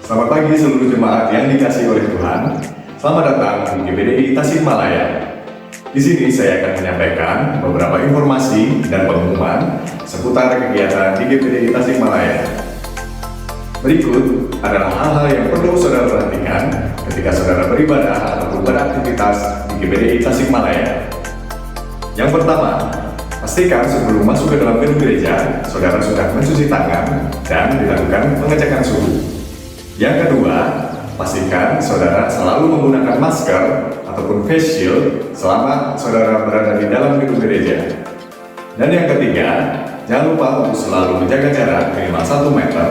Selamat pagi seluruh jemaat yang dikasihi oleh Tuhan. Selamat datang di GBDI Tasikmalaya. Di sini saya akan menyampaikan beberapa informasi dan pengumuman seputar kegiatan di GBDI Tasikmalaya. Berikut adalah hal-hal yang perlu saudara perhatikan ketika saudara beribadah ataupun beraktivitas di GBDI Tasikmalaya. Yang pertama, pastikan sebelum masuk ke dalam gedung gereja, saudara sudah mencuci tangan dan dilakukan pengecekan suhu. Yang kedua, pastikan saudara selalu menggunakan masker ataupun face shield selama saudara berada di dalam gedung gereja. Dan yang ketiga, jangan lupa untuk selalu menjaga jarak minimal 1 meter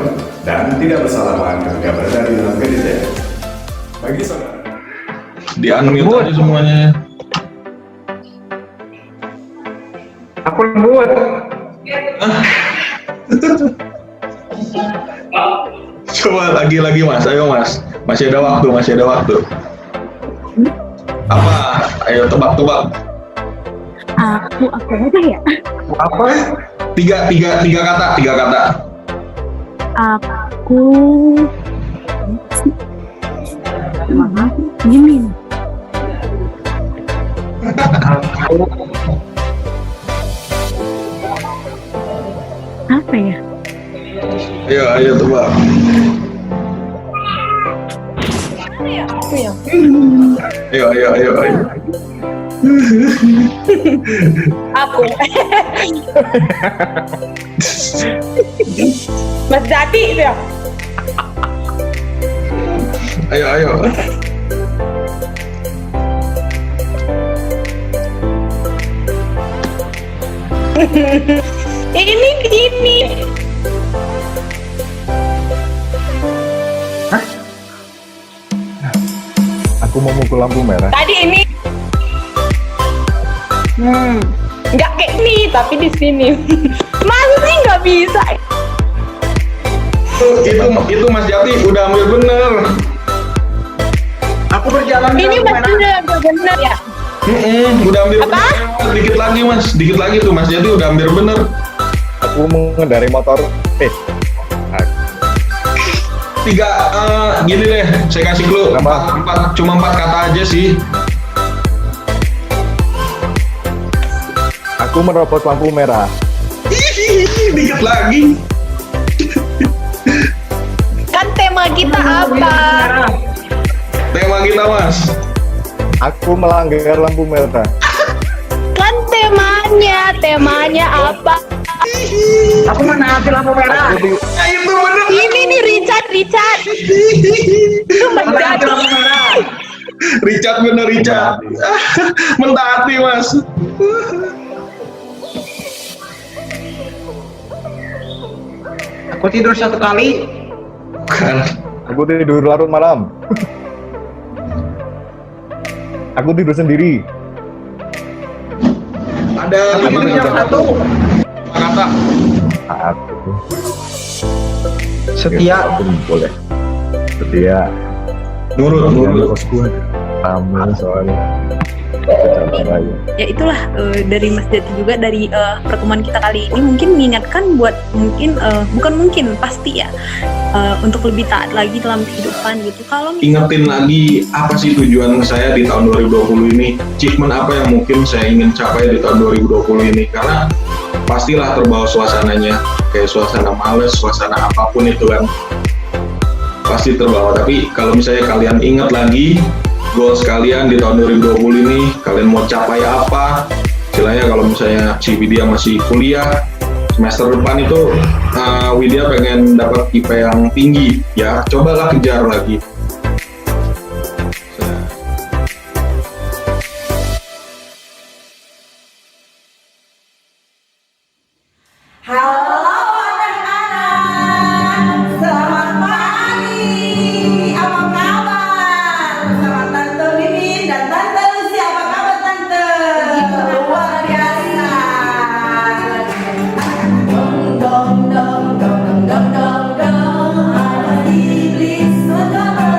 dan tidak bersalaman ketika berada di dalam gereja. Bagi saudara, di-unmute aja semuanya. Aku lembut. Coba lagi mas, ayo mas. Masih ada waktu. Apa? Ayo tebak. Aku apa ya? Apa? Tiga kata. Aku gini. Aku Apa ya? Ayo tebak. Aku ya. Ayo. Aku. Mas Jati itu ya? Ayo. Ini. Aku mau mukul lampu merah. Tadi ini. Nggak kayak ini, tapi di sini. Masa sih nggak bisa? Itu Mas Jati udah ambil bener. Aku berjalan di Ini lampu merah. bener ya? Udah ambil Apa? bener. Dikit lagi tuh Mas Jati udah ambil bener. Aku mengendarai motor. Gini deh, saya kasih clue. Cuma 4 kata aja sih. Aku merobot lampu merah. Dikit lagi. Kan tema kita apa? Tema kita Mas. Aku melanggar lampu merah. Kan temanya apa? Aku menaati lampu merah. Aku Ya itu bener. Ini nih Richard. Itu Mas Menaati Jati. lampu merah. Richard. Mentaati Mas. Aku tidur 1 kali. Bukan. Aku tidur larut malam. Aku tidur sendiri. Ada Aku 5 tidur jam kata. 1. Kata. Aku Setia. aku boleh. Setia. Nurut. Bos gue. Tamu soalnya. Ya itulah dari Mas Jati juga dari pertemuan kita kali ini mungkin mengingatkan buat pasti ya untuk lebih taat lagi dalam kehidupan gitu. Kalau Ingetin lagi apa sih tujuan saya di tahun 2020 ini, achievement apa yang mungkin saya ingin capai di tahun 2020 ini, karena pastilah terbawa suasananya, kayak suasana males, suasana apapun itu kan pasti terbawa. Tapi kalau misalnya kalian ingat lagi goals kalian di tahun 2020 ini, kalian mau capai apa, istilahnya kalau misalnya si Widya masih kuliah semester depan itu Widya pengen dapat IP yang tinggi, ya cobalah kejar lagi. Halo anak-anak, selamat pagi. Apa kabar? Bersama Tante Mimin dan Tante Lucy. Apa kabar Tante? Luar biasa. Dong dong dong dong dong dong dong dong. Ada iblis segala.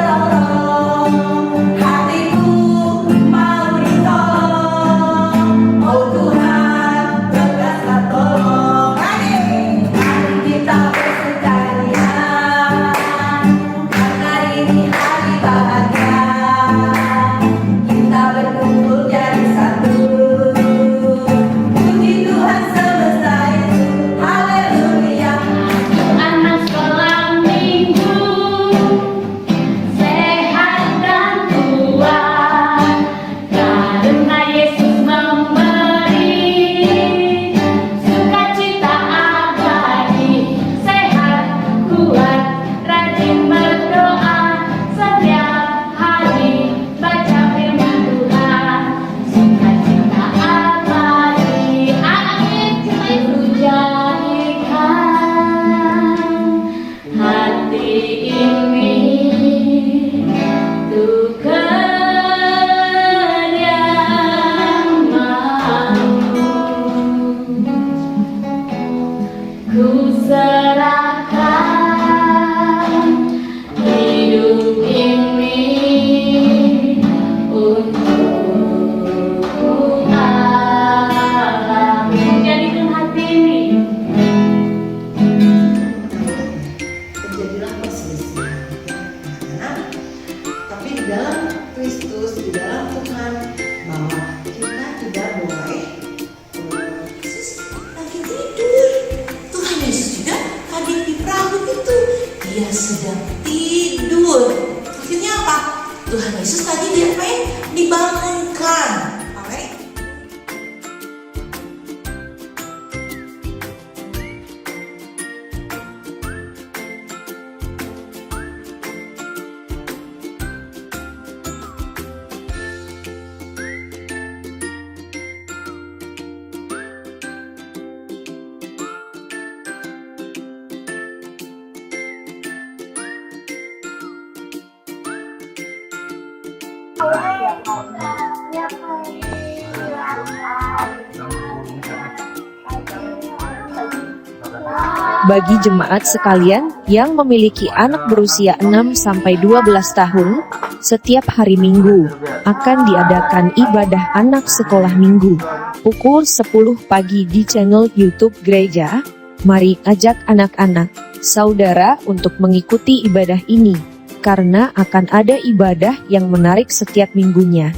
Bagi jemaat sekalian yang memiliki anak berusia 6-12 tahun, setiap hari Minggu akan diadakan ibadah anak sekolah minggu pukul 10 pagi di channel YouTube gereja. Mari ajak anak-anak, saudara untuk mengikuti ibadah ini, karena akan ada ibadah yang menarik setiap minggunya.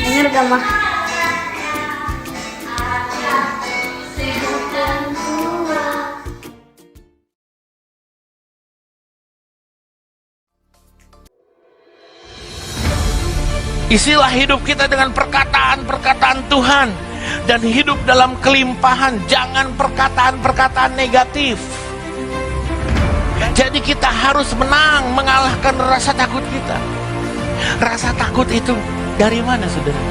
Dengar gak mah? Isilah hidup kita dengan perkataan-perkataan Tuhan dan hidup dalam kelimpahan, jangan perkataan-perkataan negatif. Jadi kita harus menang, mengalahkan rasa takut kita. Rasa takut itu dari mana, saudara?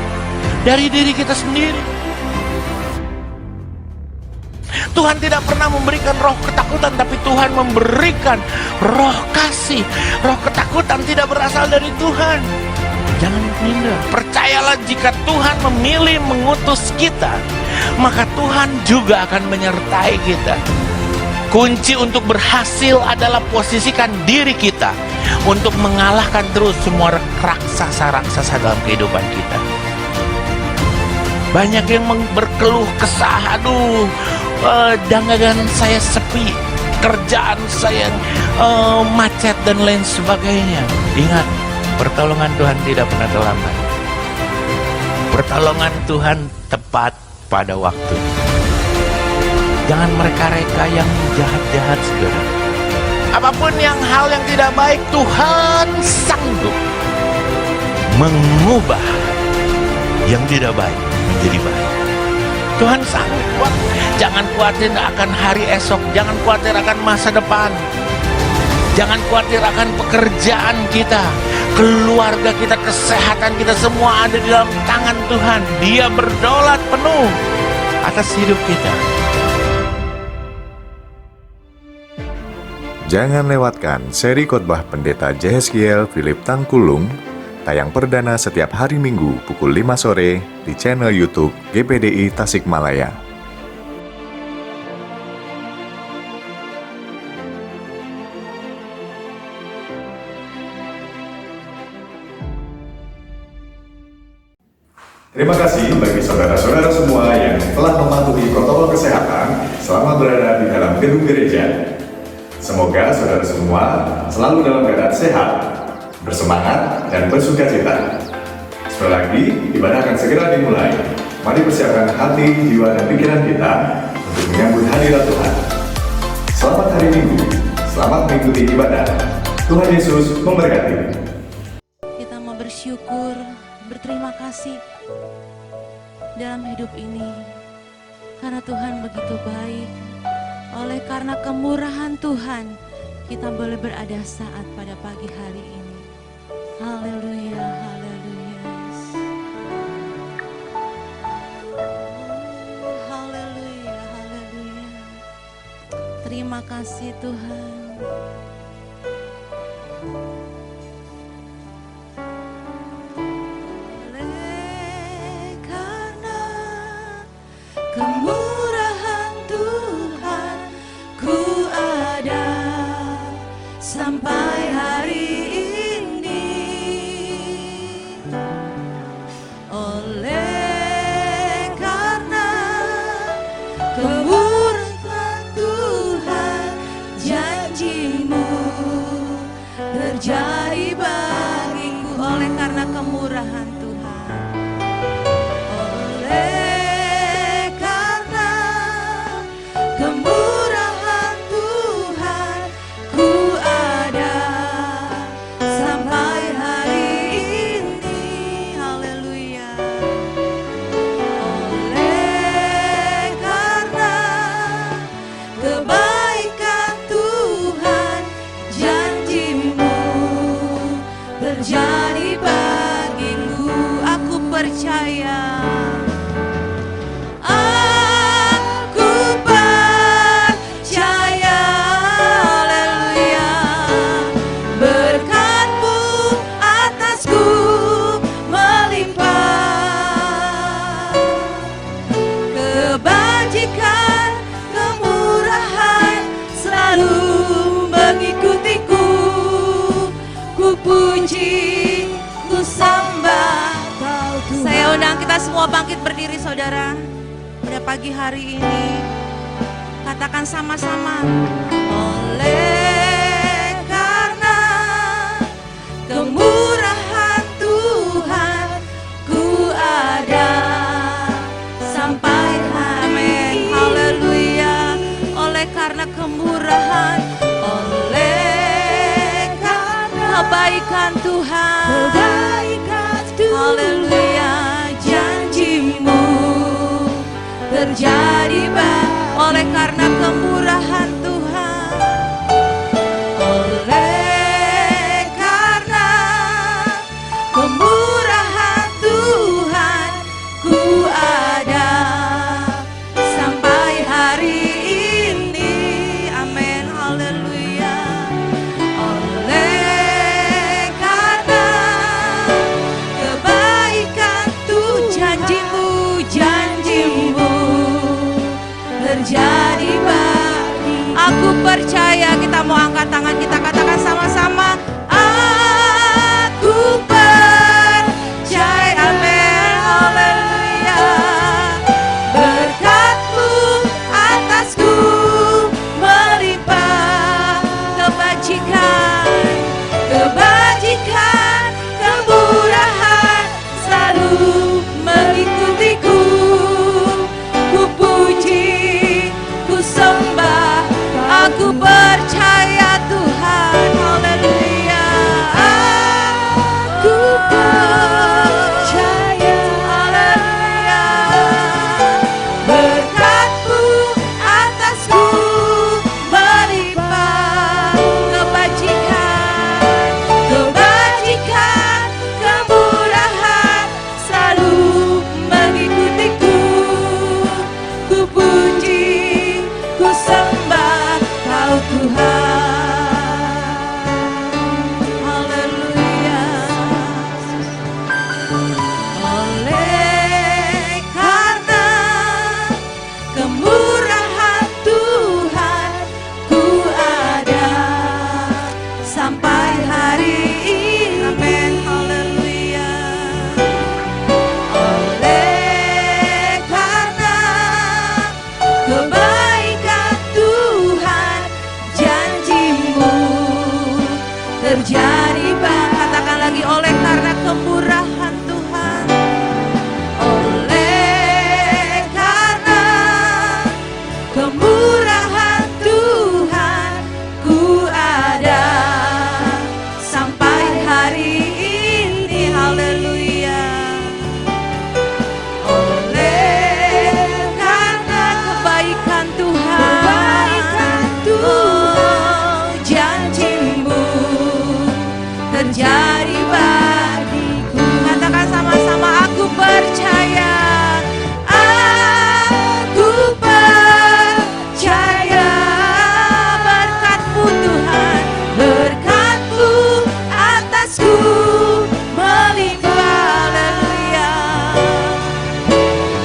Dari diri kita sendiri. Tuhan tidak pernah memberikan roh ketakutan, tapi Tuhan memberikan roh kasih. Roh ketakutan tidak berasal dari Tuhan. Jangan minder. Percayalah, jika Tuhan memilih mengutus kita, maka Tuhan juga akan menyertai kita. Kunci untuk berhasil adalah posisikan diri kita untuk mengalahkan terus semua raksasa-raksasa dalam kehidupan kita. Banyak yang berkeluh kesah, aduh, dagangan saya sepi, kerjaan saya macet dan lain sebagainya. Ingat, pertolongan Tuhan tidak pernah terlambat. Pertolongan Tuhan tepat pada waktu. Jangan mereka-reka yang jahat-jahat, saudara. Apapun hal yang tidak baik, Tuhan sanggup mengubah yang tidak baik menjadi baik. Tuhan sanggup. Jangan khawatir akan hari esok. Jangan khawatir akan masa depan. Jangan khawatir akan pekerjaan kita, keluarga kita, kesehatan kita, semua ada di dalam tangan Tuhan. Dia berdaulat penuh atas hidup kita. Jangan lewatkan seri khotbah Pendeta Jeheskiel Philip Tangkulung, tayang perdana setiap hari Minggu pukul 5 sore di channel YouTube GPDI Tasikmalaya. Terima kasih bagi saudara-saudara semua yang telah mematuhi protokol kesehatan selama berada di dalam gedung gereja. Semoga saudara semua selalu dalam keadaan sehat, bersemangat, dan bersukacita. Sekali lagi, ibadah akan segera dimulai. Mari persiapkan hati, jiwa, dan pikiran kita untuk menyambut hadirat Tuhan. Selamat hari Minggu, selamat mengikuti ibadah. Tuhan Yesus memberkati. Kita mau bersyukur, berterima kasih dalam hidup ini, karena Tuhan begitu baik. Oleh karena kemurahan Tuhan, kita boleh berada saat pada pagi hari ini. Haleluya, haleluya. Haleluya, haleluya. Terima kasih Tuhan. Oleh karena kemurahan Tuhan, ku ada sampai hari ini. Oleh karena kemurahan Tuhan, janjimu terjadi bagiku. Oleh karena kemurahan Tuhan, oleh karena kemurahan Tuhan, ku ada kita semua bangkit berdiri saudara. Pada pagi hari ini katakan sama-sama. Oleh karena kemurahan Tuhan ku ada sampai amin. Haleluya. Oleh karena kemurahan, oleh karena kebaikan Tuhan, haleluya, janjimu terjadi oleh karena kemurahan Tuhan, oleh karena kemurahan Tuhan ku ada sampai hari ini, amin, haleluya. Oleh karena kebaikan Tuhan, janjimu terjadi bagi aku percaya. Kita mau angkat tangan, kita katakan sama-sama. Aku percaya, amin, haleluya. Berkat-Mu atasku melimpah, kebajikan, kemurahan selalu mengikutiku. Ku puji, ku sembah, aku percaya Tuhan, haleluya. Aku percaya, haleluya. Berkat-Mu atasku melimpah, kebajikan, kemurahan selalu mengikutiku. Ku puji, ku sembah Kau Tuhan, haleluya. Oleh karena kemurahan Tuhan ku ada sampai hari ini, amin, haleluya. Oleh karena kebaikan Tuhan, janjimu terjadi bang. Katakan lagi, oleh karena kemurahan Tuhan, oleh karena kemurahan Tuhan ku ada sampai hari ini, haleluya. Oleh karena kebaikan Tuhan, oh, janjimu terjadi bagiku. Katakan sama-sama, aku percaya, aku percaya. Berkat-Mu Tuhan, berkat-Mu atasku melimpah, haleluya.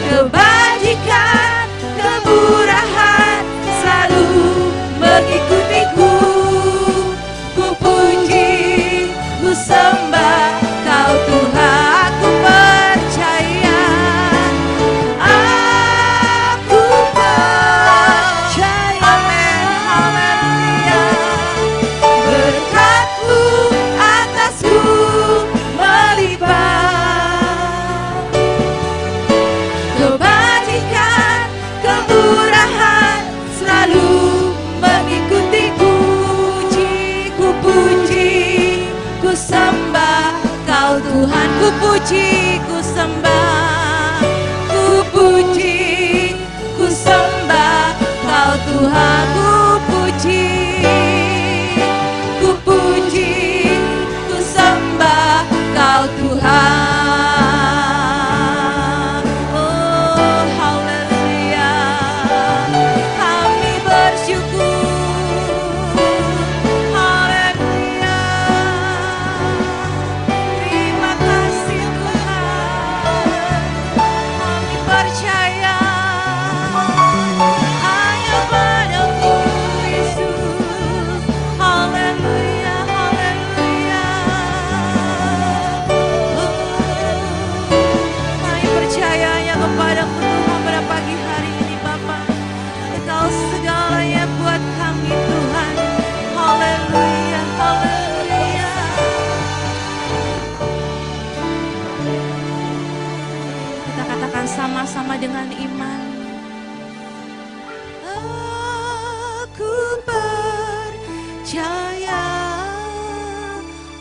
Kebajikan, kemurahan selalu mengikutiku. Ku puji, ku sembah Kau Tuhan, aku percaya. Aku percaya, amin, haleluya. Berkat-Mu atasku melimpah, kebajikan, kemurahan selalu mengikutiku. Ku puji, ku sembah Kau Tuhan, ku puji, ku sembah, ku puji, ku sembah Kau Tuhan, ku puji, ku puji, ku sembah Kau Tuhan. Oh, haleluya. Kami bersyukur, haleluya. Terima kasih Tuhan.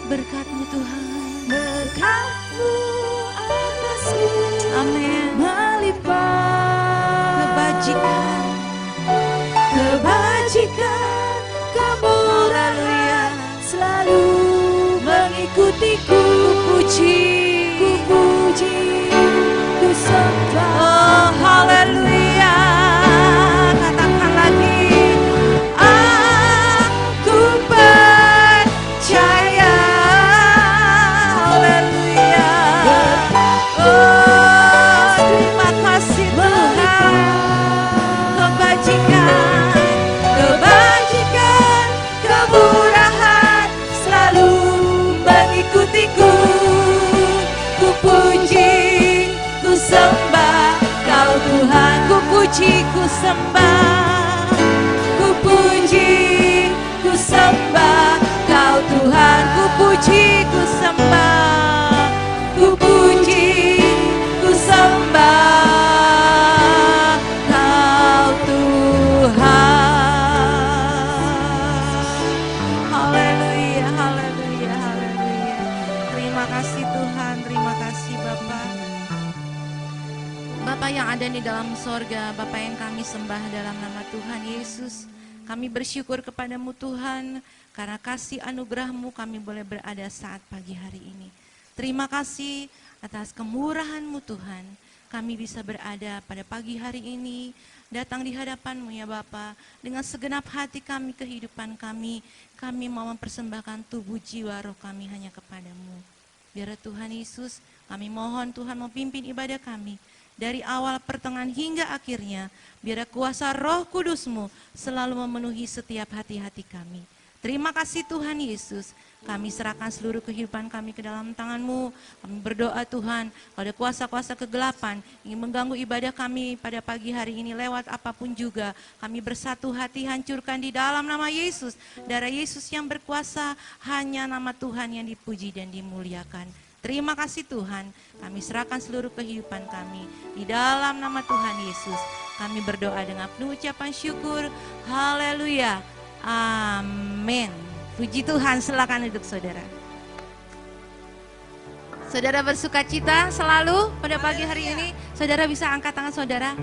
berkat-Mu Tuhan. Berkat-Mu atasku, Amin. melimpah. Kebajikan, Kebajikan, kemurahan selalu mengikutiku. Ku puji, ku sembah. oh haleluya. Katakan lagi, Aku percaya. haleluya. Oh terima kasih Tuhan. Kebajikan, Kebajikan, kemurahan selalu mengikutiku. Ku puji, ku sembah Kau Tuhan. Ku puji, ku sembah. Ku puji, ku sembah Kau Tuhan. Ku puji, ku sembah. Ku puji, ku sembah Kau Tuhan. haleluya, haleluya, haleluya. Terima kasih Tuhan, terima kasih Bapa. Bapa yang ada di dalam sorga, Bapa yang kami sembah dalam nama Tuhan Yesus. Kami bersyukur kepadamu Tuhan, karena kasih anugerah-Mu kami boleh berada saat pagi hari ini. Terima kasih atas kemurahan-Mu Tuhan. Kami bisa berada pada pagi hari ini, datang di hadapan-Mu ya Bapa. Dengan segenap hati kami, kehidupan kami mau mempersembahkan tubuh jiwa roh kami hanya kepadamu. Biar Tuhan Yesus, kami mohon Tuhan memimpin ibadah kami. Dari awal pertengahan hingga akhirnya, biar kuasa roh kudus-Mu selalu memenuhi setiap hati-hati kami. Terima kasih Tuhan Yesus, kami serahkan seluruh kehidupan kami ke dalam tangan-Mu. Kami berdoa Tuhan, kalau ada kuasa-kuasa kegelapan ingin mengganggu ibadah kami pada pagi hari ini lewat apapun juga, kami bersatu hati hancurkan di dalam nama Yesus. Darah Yesus yang berkuasa, hanya nama Tuhan yang dipuji dan dimuliakan. Terima kasih Tuhan, kami serahkan seluruh kehidupan kami di dalam nama Tuhan Yesus. Kami berdoa dengan penuh ucapan syukur. Haleluya. Amin. Puji Tuhan, silakan duduk saudara. Saudara bersuka cita selalu pada pagi hari ini. Saudara bisa angkat tangan saudara.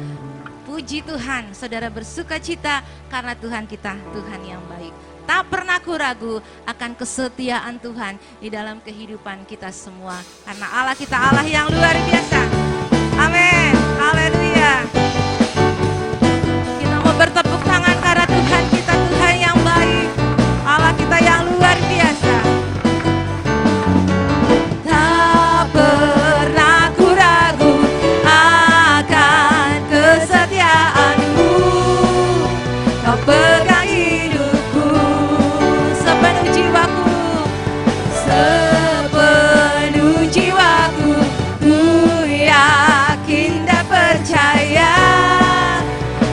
Puji Tuhan, saudara bersuka cita karena Tuhan kita Tuhan yang baik. Tak pernah ragu akan kesetiaan Tuhan di dalam kehidupan kita semua. Karena Allah kita Allah yang luar biasa. Amin. Haleluya. Kita mau bertepuk tangan karena Tuhan kita Tuhan yang baik. Allah kita yang luar biasa. Tak pernah ku ragu akan kesetiaan-Mu. Kau pegang hidupku sepenuh jiwaku, sepenuh jiwaku. Ku yakin dan percaya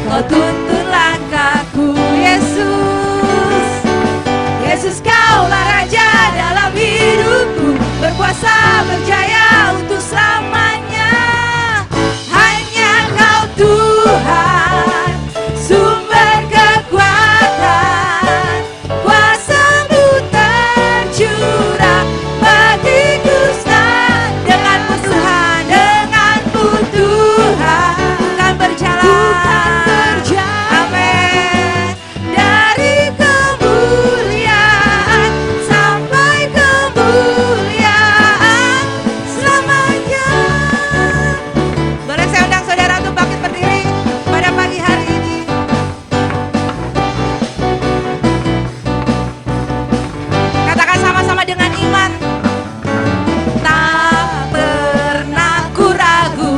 Kau tuntun langkahku, Yesus. Yesus, Kaulah Raja dalam hidupku, berkuasa berjaya untuk selamanya. Hanya Kau Tuhan, sumber kekuatan, kuasa-Mu tercurah bagiku sekarang. Denganmu Tuhan, denganmu Tuhan, kan berjalan. Amin. Dari kemuliaan sampai kemuliaan selamanya. Boleh saya undang saudara untuk bangkit berdiri pada pagi hari ini. Katakan sama-sama dengan iman. Tak pernah ku ragu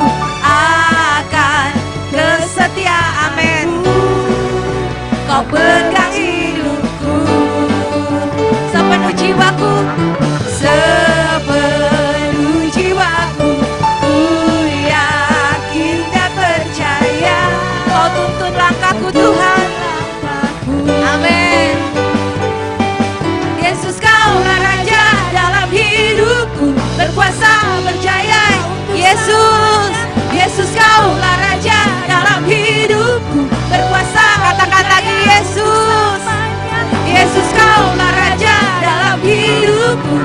akan kesetiaan-Mu. Kau pegang hidupku sepenuh jiwaku, sepenuh jiwaku. Ku yakin dan percaya Kau tuntun langkahku Tuhan. Amin. Yesus, Kaulah Raja dalam hidupku, berkuasa berjaya. Yesus, Yesus, Kaulah Raja dalam hidupku, berkuasa. Katakan lagi, Yesus. Yesus, Kaulah Raja dalam hidupku,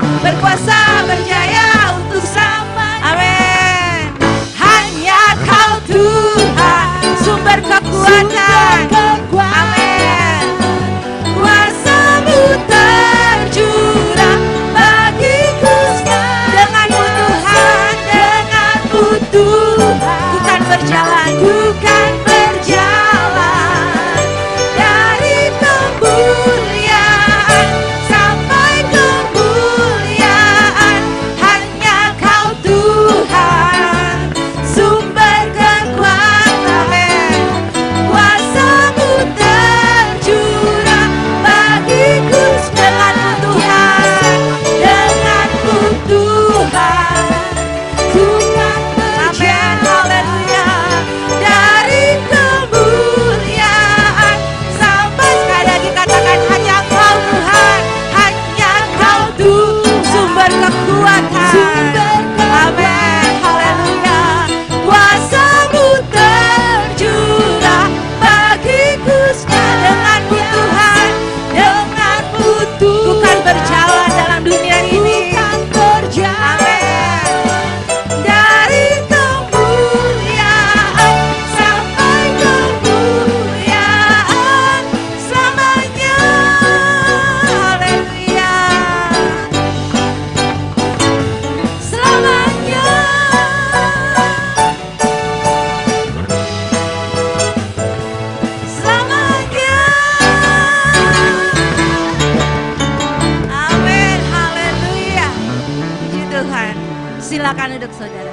Silakan duduk saudara.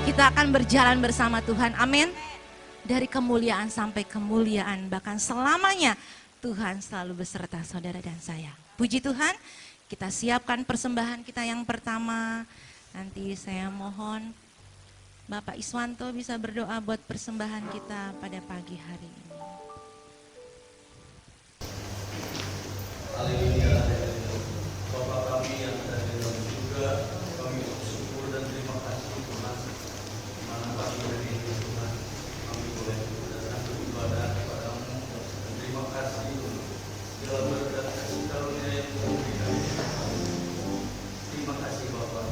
Kita akan berjalan bersama Tuhan, amin. Dari kemuliaan sampai kemuliaan, bahkan selamanya Tuhan selalu beserta saudara dan saya. Puji Tuhan, kita siapkan persembahan kita yang pertama. Nanti saya mohon Bapak Iswanto bisa berdoa buat persembahan kita pada pagi hari ini. Haleluya. Bapak kami yang ada di dalam surga, kami bersyukur dan terima kasih Tuhan. Mana kami dari Tuhan, kami boleh datang beribadah kepadamu. Dan terima kasih segala berkat kasih karunia yang Tuhan berikan. Terima kasih Bapak.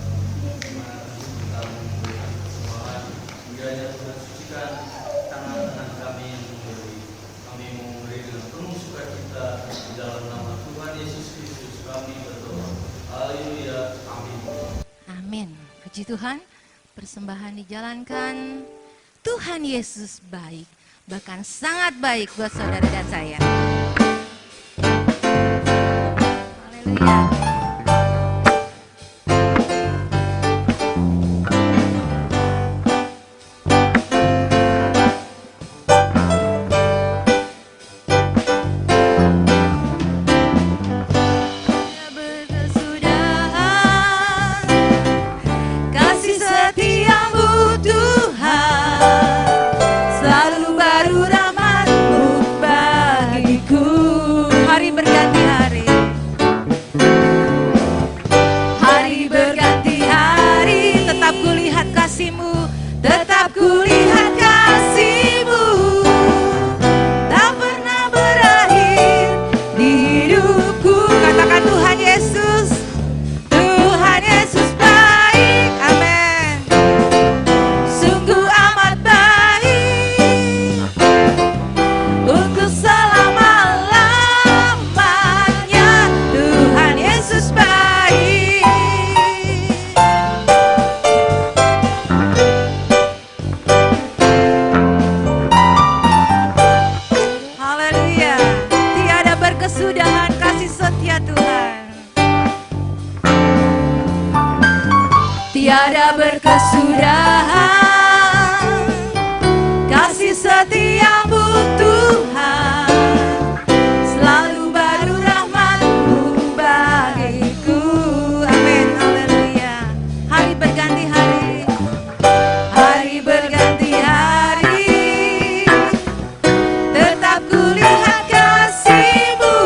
Mana kita memberikan kesempatan, kiranya Tuhan sucikan tangan-tangan kami yang memberi. Kami mau memberi dengan penuh sukacita di dalam nama Tuhan Yesus Kristus kami berdoa. Haleluya. Amin. Amin. Puji Tuhan, persembahan dijalankan. Tuhan Yesus baik, bahkan sangat baik buat saudara dan saya. Haleluya. Kasih setiamu Tuhan, selalu baru rahmat-Mu bagiku. Hari berganti hari, hari berganti hari, tetap kulihat kasih-Mu, tetap kulihat kasih-Mu, tak pernah berakhir di hidupku. Katakan Tuhan Yesus, Tuhan Yesus baik, amin. Sungguh amat baik untuk selama-lamanya. Tuhan Yesus baik. Haleluya. Tiada berkesudahan kasih setia Tuhan. Tiada berkesudahan kasih setiamu Tuhan, selalu baru rahmat-Mu bagiku. Amin. Haleluya. Hari berganti hari, hari berganti hari, tetap kulihat kasih-Mu,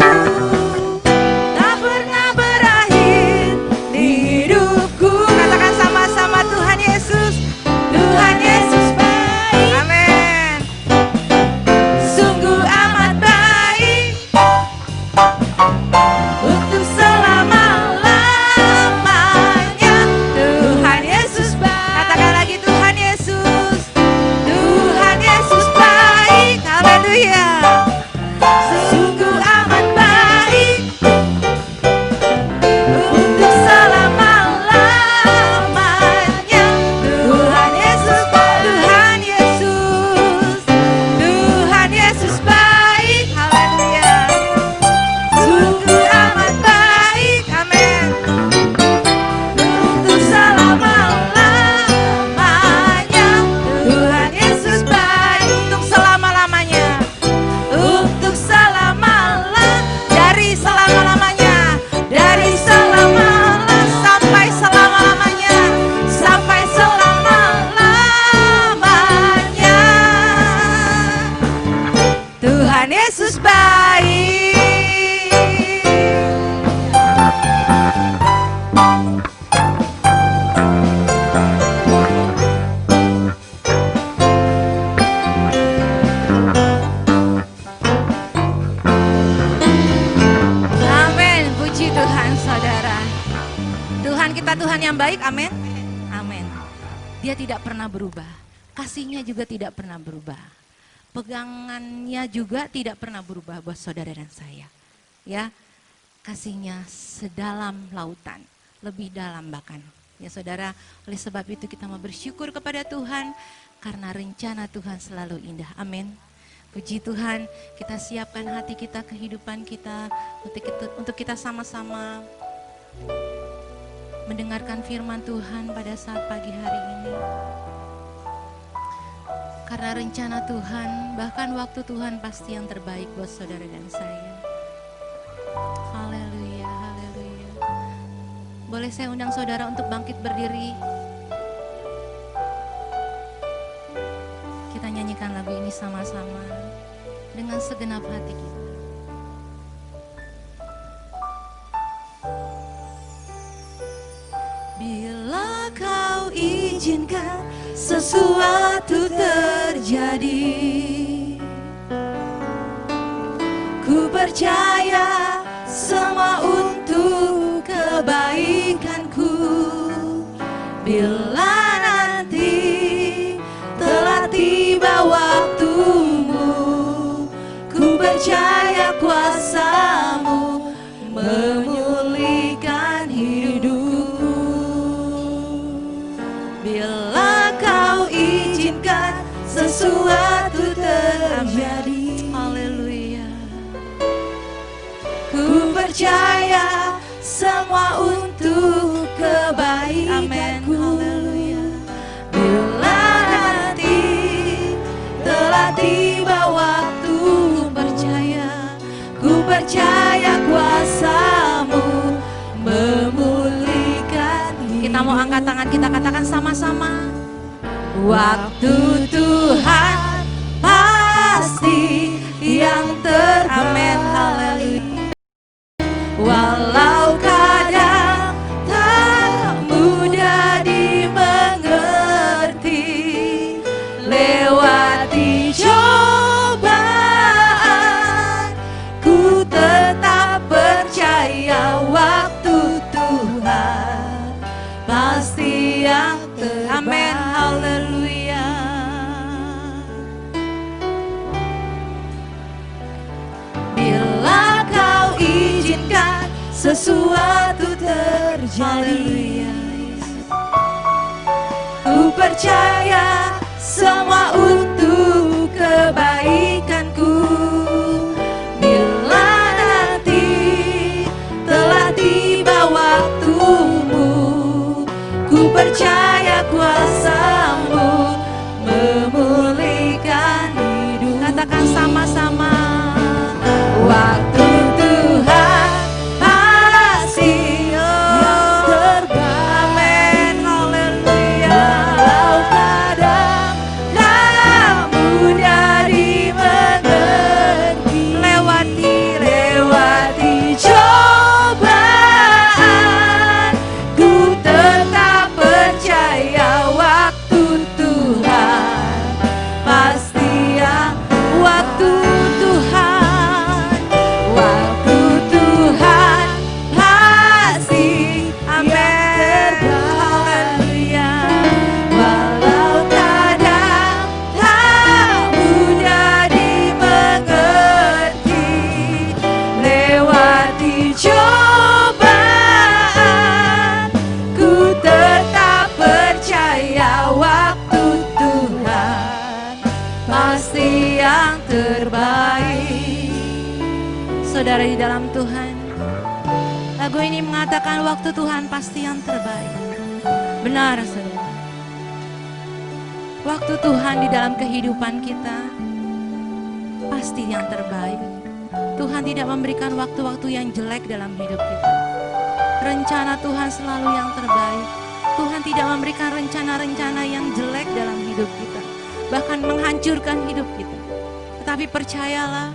tak pernah berakhir di hidupku. Katakan sama-sama Tuhan Yesus, Tuhan Yesus baik, amin. Sungguh amat baik untuk selama-lamanya. Tuhan Yesus baik. Katakan lagi Tuhan Yesus, Tuhan Yesus baik. Haleluya. Sungguh amat baik untuk selama-lamanya. Tuhan Yesus baik. Tuhan Yesus, Tuhan Yesus baik. Haleluya. Sungguh amat baik, amin. Untuk selama-lamanya. Tuhan Yesus baik untuk selama-lamanya. Untuk dari selama-lamanya, dari sampai selama-lamanya, sampai selama-lamanya. Tuhan Yesus baik. Amin. Puji Tuhan saudara. Tuhan kita Tuhan yang baik, amin. Amin. Dia tidak pernah berubah. Kasihnya juga tidak pernah berubah. Pegangannya juga tidak pernah berubah buat saudara dan saya. Ya, kasihnya sedalam lautan, lebih dalam bahkan. Ya saudara, oleh sebab itu kita mau bersyukur kepada Tuhan karena rencana Tuhan selalu indah. Amin. Puji Tuhan, kita siapkan hati kita, kehidupan kita untuk kita sama-sama mendengarkan firman Tuhan pada saat pagi hari ini. Karena rencana Tuhan, bahkan waktu Tuhan pasti yang terbaik buat saudara dan saya. Haleluya, haleluya. Boleh saya undang saudara untuk bangkit berdiri? Kita nyanyikan lagu ini sama-sama dengan segenap hati kita. Bila kau izinkan sesuatu terjadi, ku percaya semua untuk kebaikanku. Bila nanti telah tiba waktumu, ku percaya kuasa-Mu memulihkan hidupku. Bila kau izinkan sesuatu terjadi, haleluya, ku percaya semua untuk kebaikanku. Haleluya. Bila nanti telah tiba waktu, ku percaya kuasa-Mu memulihkan hidupku. Kita mau angkat tangan, kita katakan sama-sama. Waktu Tuhan pasti yang terbaik. Haleluya. Walau kadang tak mudah dimengerti, lewati cobaan, ku tetap percaya waktu Tuhan pasti yang terbaik. Amin, haleluya. Bila kau izinkan sesuatu terjadi, ku percaya semua untuk kebaikanku. Bila nanti telah tiba waktumu, ku percaya kuasa-Mu memulihkan hidup. Katakan sama-sama. Waktu Tuhan pasti yang terbaik. Amin, haleluya. Walau kadang tak mudah dimengerti, lewati cobaan, ku tetap percaya waktu Tuhan pasti yang waktu Tuhan, waktu Tuhan pasti amin, haleluya. Walau kadang tak mudah dimengerti, lewati cobaan, ku tetap percaya waktu Tuhan pasti yang terbaik. Saudara di dalam Tuhan, lagu ini mengatakan waktu Tuhan pasti yang terbaik. Benar, saudara. Waktu Tuhan di dalam kehidupan kita pasti yang terbaik. Tuhan tidak memberikan waktu-waktu yang jelek dalam hidup kita. Rencana Tuhan selalu yang terbaik. Tuhan tidak memberikan rencana-rencana yang jelek dalam hidup kita, bahkan menghancurkan hidup kita. Tetapi percayalah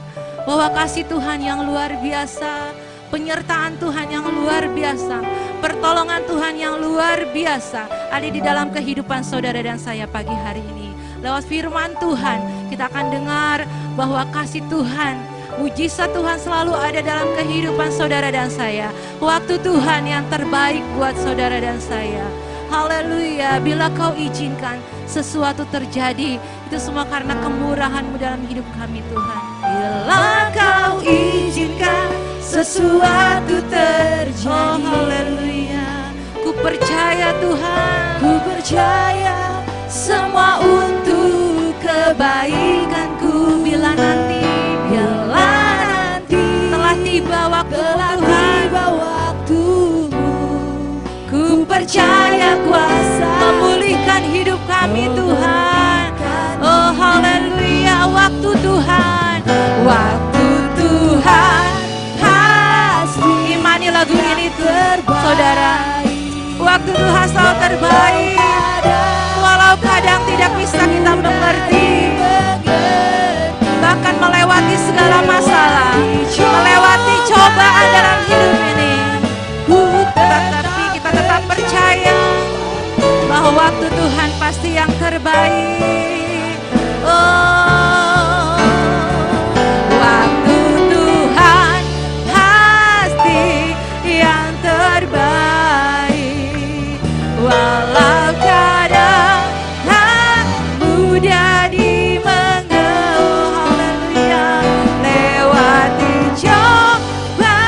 bahwa kasih Tuhan yang luar biasa, penyertaan Tuhan yang luar biasa, pertolongan Tuhan yang luar biasa ada di dalam kehidupan saudara dan saya pagi hari ini. Lewat firman Tuhan kita akan dengar bahwa kasih Tuhan, mujizat Tuhan selalu ada dalam kehidupan saudara dan saya. Waktu Tuhan yang terbaik buat saudara dan saya. Haleluya. Bila kau izinkan sesuatu terjadi, itu semua karena kemurahan-Mu dalam hidup kami Tuhan. Bila kau izinkan sesuatu terjadi, oh haleluya, ku percaya Tuhan, ku percaya semua untuk kebaikanku. Bila nanti telah tiba waktu Tuhan, ku punya kuasa memulihkan hidup kami Tuhan. Oh haleluya, waktu Tuhan, waktu Tuhan pasti. Imani lagu ini saudara, waktu Tuhan selalu terbaik. Walau kadang tidak bisa kita mengerti, bahkan melewati segala masalah, melewati cobaan dalam hidup ini, tetapi kita tetap percaya bahwa waktu Tuhan pasti yang terbaik. Oh, waktu Tuhan pasti yang terbaik. Walau kadang tak mudah dimengerti, haleluya, lewati cobaan,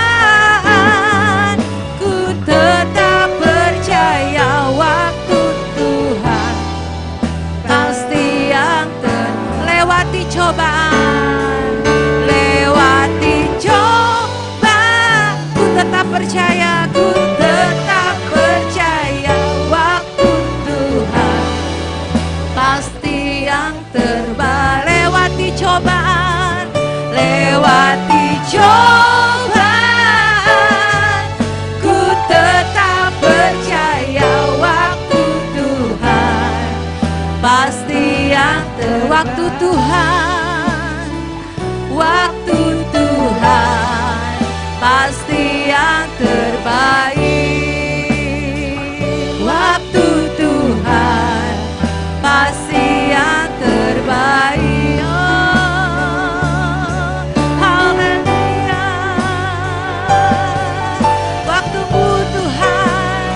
ku tetap percaya waktu Tuhan pasti yang lewati cobaan, lewati cobaan, ku tetap percaya, ku tetap percaya waktu Tuhan pasti yang terbaik. Lewati cobaan, lewati cobaan, ku tetap percaya waktu Tuhan pasti yang waktu Tuhan, waktu Tuhan pasti yang terbaik. Waktu Tuhan pasti yang terbaik. Oh, haleluya. Waktumu Tuhan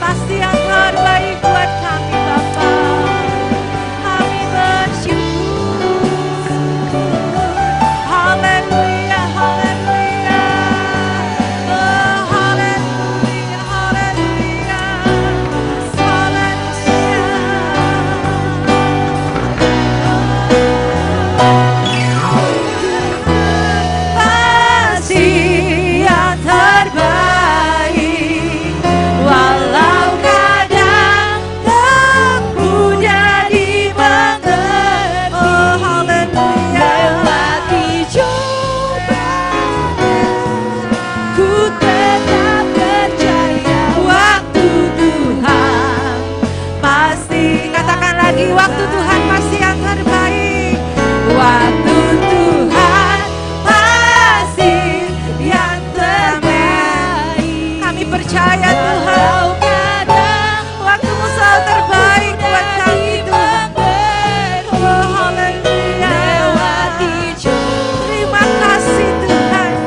pasti yang terbaik buat kami Bapa. Kami bersyukur. Haleluya, haleluya. Oh, haleluya, haleluya. Pasti yang terbaik, walau kadang tak mudah dimengerti. Oh haleluya, lewati cobaan, ku tetap percaya waktu Tuhan pasti. Katakan lagi, waktu Tuhan pasti yang terbaik. Waktu Tuhan pasti yang terbaik. Kami percaya Tuhan, waktumu selalu terbaik buat kami Tuhan. Oh haleluya, lewati cobaan. Terima kasih Tuhan,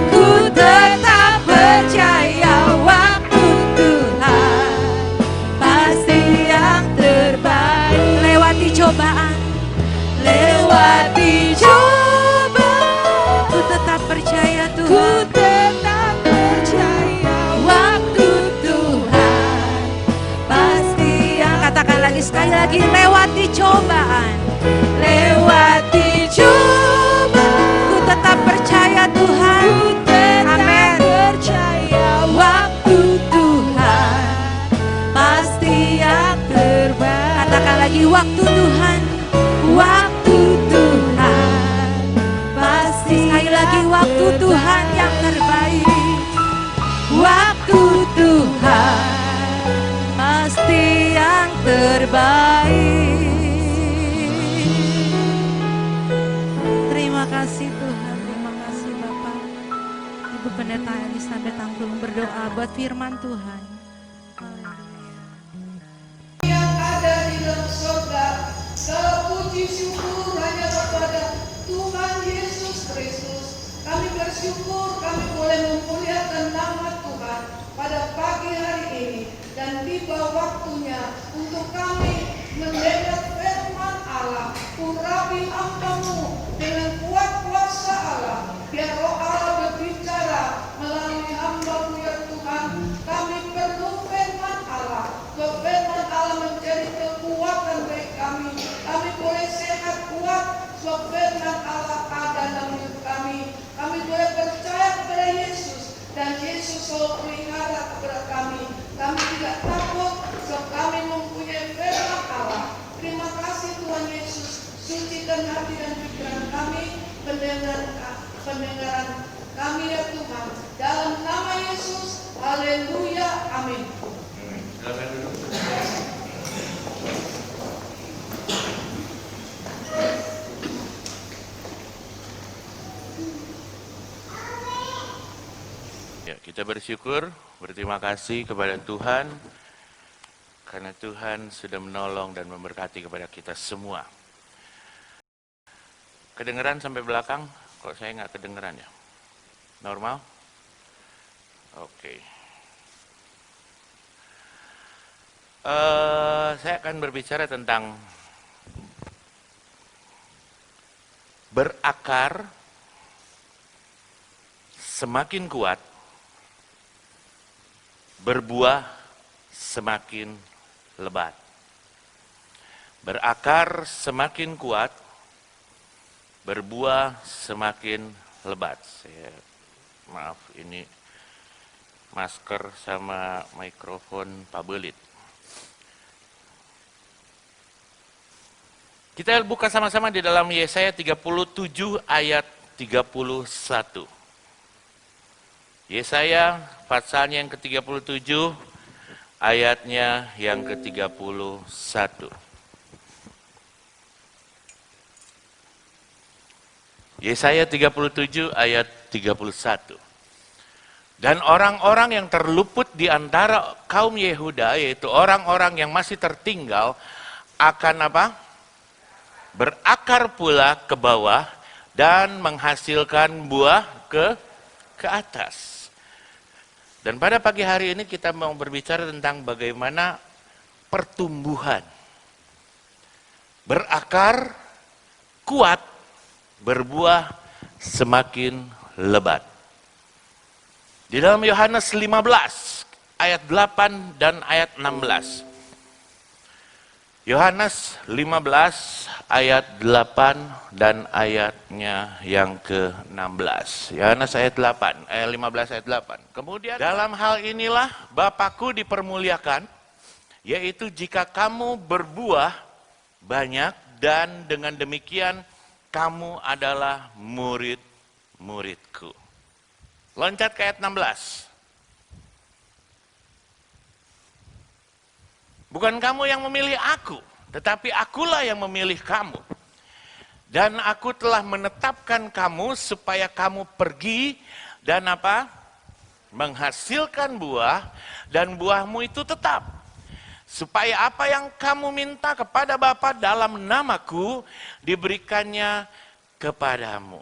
ku tetap percaya waktu Tuhan pasti yang terbaik. Lewati cobaan, lewati cobaan, ku tetap percaya Tuhan, ku tetap percaya waktu Tuhan pasti yang. Katakan lagi, sekali lagi, lewati cobaan, lewati cobaan, ku tetap percaya Tuhan, ku tetap percaya waktu Tuhan pasti yang terbaik. Katakan lagi, waktu Tuhan, waktu Tuhan pasti. Sekali lagi, waktu Tuhan yang terbaik. Waktu Tuhan pasti yang terbaik. Terima kasih Tuhan, terima kasih Bapak. Ibu Pendeta Elizabeth Angklung berdoa buat firman Tuhan. Yang ada di dalam surga, segala puji syukur hanya kepada Tuhan Yesus Kristus. Kami bersyukur kami boleh memuliakan nama Tuhan pada pagi hari ini, dan tiba waktunya untuk kami mendengar firman Allah. Urapi hamba-Mu dengan kuat kuasa Allah, biar Roh Allah berbicara melalui hamba-Mu ya Tuhan. Kami perlu firman Allah, firman Allah menjadi kekuatan bagi kami. Kami boleh sehat kuat, sebab firman Allah ada dalam hidup kami. Kami boleh percaya kepada Yesus, dan Yesus selalu pelihara kepada kami. Kami tidak takut bukakan hati dan pikiran kami, pendengaran kami ya Tuhan. Dalam nama Yesus, haleluya, amin. Silakan duduk. Ya, kita bersyukur, berterima kasih kepada Tuhan karena Tuhan sudah menolong dan memberkati kepada kita semua. Kedengeran sampai belakang? Kok saya nggak kedengeran ya? Normal? Oke. Saya akan berbicara tentang berakar semakin kuat, berbuah semakin lebat. Berakar semakin kuat, berbuah semakin lebat. Maaf, ini masker sama mikrofon pabelit. Kita buka sama-sama di dalam Yesaya 37 ayat 31. Yesaya pasalnya yang ke-37, ayatnya yang ke-31. Yesaya 37 ayat 31. Dan orang-orang yang terluput di antara kaum Yehuda, yaitu orang-orang yang masih tertinggal, akan apa? Berakar pula ke bawah dan menghasilkan buah ke atas. Dan pada pagi hari ini kita mau berbicara tentang bagaimana pertumbuhan. Berakar kuat, berbuah semakin lebat. Di dalam Yohanes 15 ayat 8 dan ayat 16. Yohanes 15 ayat 8 dan ayatnya yang ke-16. Yohanes ayat 15 ayat 8. Kemudian dalam hal inilah Bapakku dipermuliakan, yaitu jika kamu berbuah banyak dan dengan demikian kamu adalah murid-muridku. Loncat ke ayat 16. Bukan kamu yang memilih aku, tetapi akulah yang memilih kamu. Dan aku telah menetapkan kamu supaya kamu pergi dan apa? Menghasilkan buah, dan buahmu itu tetap. Supaya apa yang kamu minta kepada Bapa dalam namaku, diberikannya kepadamu.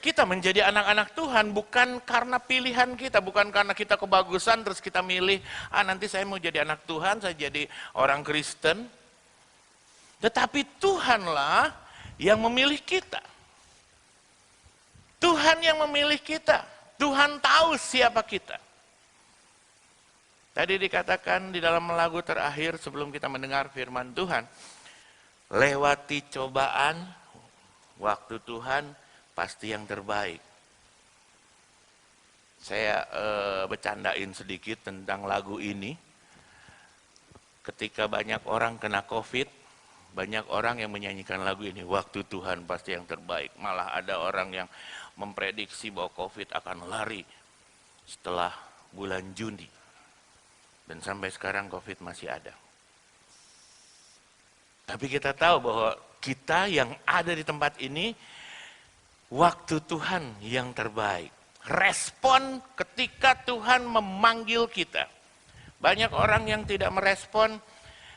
Kita menjadi anak-anak Tuhan bukan karena pilihan kita, bukan karena kita kebagusan terus kita milih, nanti saya mau jadi anak Tuhan, saya jadi orang Kristen. Tetapi Tuhanlah yang memilih kita. Tuhan yang memilih kita. Tuhan tahu siapa kita. Tadi dikatakan di dalam lagu terakhir sebelum kita mendengar firman Tuhan, lewati cobaan, waktu Tuhan pasti yang terbaik. Saya bercandain sedikit tentang lagu ini. Ketika banyak orang kena COVID, banyak orang yang menyanyikan lagu ini, waktu Tuhan pasti yang terbaik. Malah ada orang yang memprediksi bahwa COVID akan lari setelah bulan Juni. Dan sampai sekarang COVID masih ada. Tapi kita tahu bahwa kita yang ada di tempat ini, waktu Tuhan yang terbaik. Respon ketika Tuhan memanggil kita. Banyak orang yang tidak merespon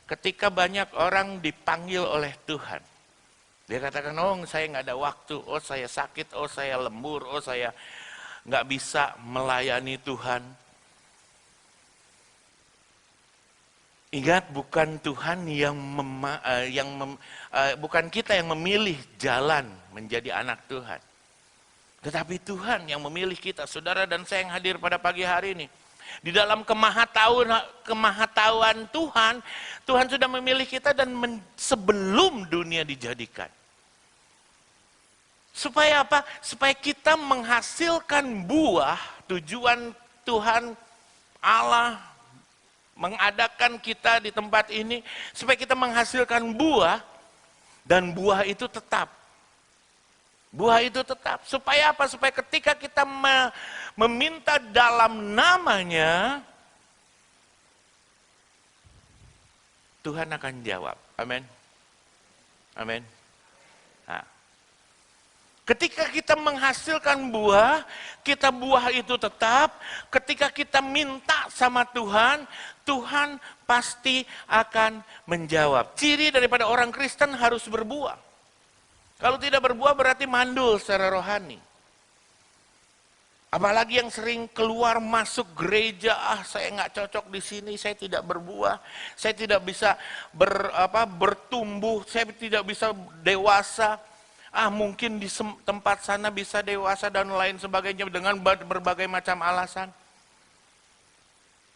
ketika banyak orang dipanggil oleh Tuhan. Dia katakan, oh saya nggak ada waktu, oh saya sakit, oh saya lembur, oh saya nggak bisa melayani Tuhan. Ingat, bukan Tuhan bukan kita yang memilih jalan menjadi anak Tuhan. Tetapi Tuhan yang memilih kita, saudara dan saya yang hadir pada pagi hari ini. Di dalam kemahatauan Tuhan, Tuhan sudah memilih kita dan sebelum dunia dijadikan. Supaya apa? Supaya kita menghasilkan buah. Tujuan Tuhan Allah mengadakan kita di tempat ini supaya kita menghasilkan buah, Dan buah itu tetap. Buah itu tetap. Supaya apa? Supaya ketika kita meminta dalam namanya, Tuhan akan jawab. Amin. Amin. Nah, ketika kita menghasilkan buah, buah itu tetap. Ketika kita minta sama Tuhan, Tuhan pasti akan menjawab. Ciri daripada orang Kristen harus berbuah. Kalau tidak berbuah berarti mandul secara rohani. Apalagi yang sering keluar masuk gereja, saya nggak cocok di sini, saya tidak berbuah, saya tidak bisa bertumbuh, saya tidak bisa dewasa. Mungkin di tempat sana bisa dewasa dan lain sebagainya dengan berbagai macam alasan.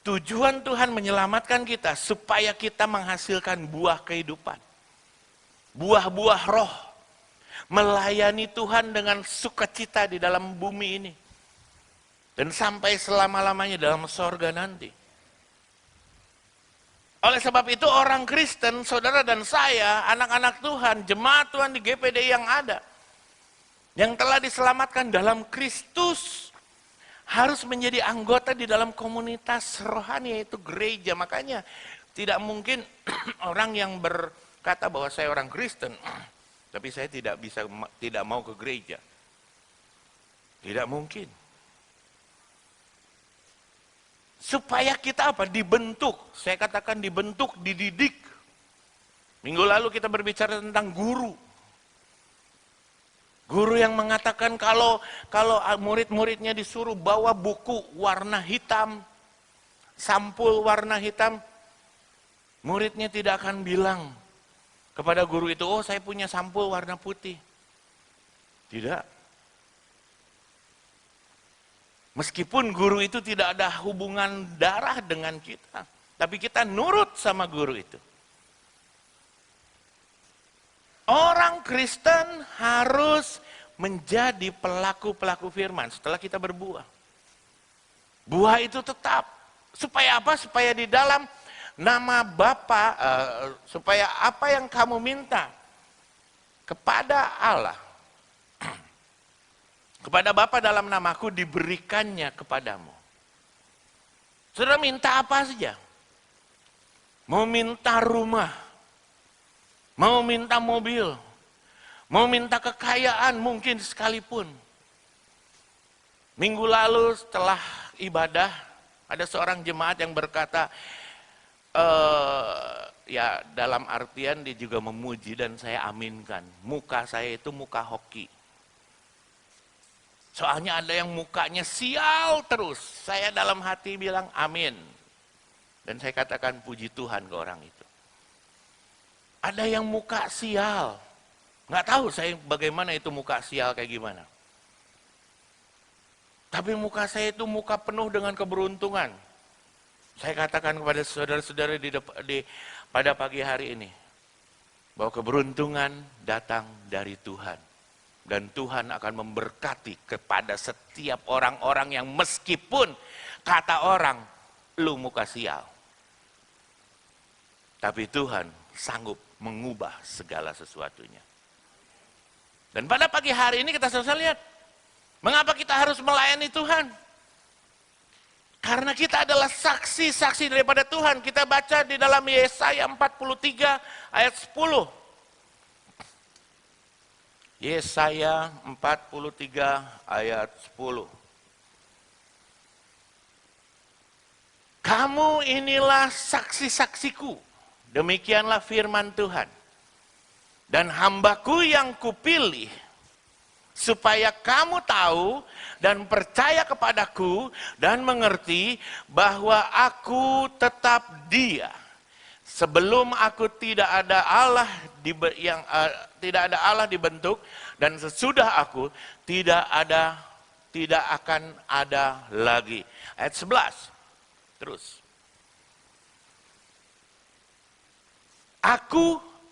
Tujuan Tuhan menyelamatkan kita supaya kita menghasilkan buah kehidupan. Buah-buah roh. Melayani Tuhan dengan sukacita di dalam bumi ini. Dan sampai selama-lamanya dalam sorga nanti. Oleh sebab itu orang Kristen, saudara dan saya, anak-anak Tuhan, jemaat Tuhan di GPD yang ada, yang telah diselamatkan dalam Kristus, harus menjadi anggota di dalam komunitas rohani, yaitu gereja. Makanya tidak mungkin orang yang berkata bahwa saya orang Kristen, tapi saya tidak mau ke gereja. Tidak mungkin. Supaya kita apa? Dibentuk. Saya katakan dibentuk, dididik. Minggu lalu kita berbicara tentang guru. Guru yang mengatakan kalau murid-muridnya disuruh bawa buku warna hitam, sampul warna hitam, muridnya tidak akan bilang kepada guru itu, oh saya punya sampul warna putih. Tidak. Meskipun guru itu tidak ada hubungan darah dengan kita, tapi kita nurut sama guru itu. Orang Kristen harus menjadi pelaku-pelaku firman setelah kita berbuah. Buah itu tetap. Supaya apa? Supaya di dalam nama Bapa, supaya apa yang kamu minta kepada Allah, kepada Bapa dalam namaku diberikannya kepadamu. Saudara minta apa saja? Mau minta rumah, mau minta mobil, mau minta kekayaan mungkin sekalipun. Minggu lalu setelah ibadah, ada seorang jemaat yang berkata, ya dalam artian dia juga memuji dan saya aminkan. Muka saya itu muka hoki. Soalnya ada yang mukanya sial terus. Saya dalam hati bilang amin. Dan saya katakan puji Tuhan ke orang itu. Ada yang muka sial. Nggak tahu saya bagaimana itu muka sial kayak gimana. Tapi muka saya itu muka penuh dengan keberuntungan. Saya katakan kepada saudara-saudara pada pagi hari ini. Bahwa keberuntungan datang dari Tuhan. Dan Tuhan akan memberkati kepada setiap orang-orang yang meskipun kata orang, lu muka sial. Tapi Tuhan sanggup mengubah segala sesuatunya. Dan pada pagi hari ini kita selesai lihat, mengapa kita harus melayani Tuhan? Karena kita adalah saksi-saksi daripada Tuhan. Kita baca di dalam Yesaya 43 ayat 10. Yesaya 43 ayat 10. Kamu inilah saksi-saksiku, demikianlah firman Tuhan. Dan hambaku yang kupilih, supaya kamu tahu dan percaya kepadaku dan mengerti bahwa aku tetap Dia. Sebelum aku tidak ada Allah tidak ada Allah dibentuk, dan sesudah aku tidak akan ada lagi. Ayat 11. Terus.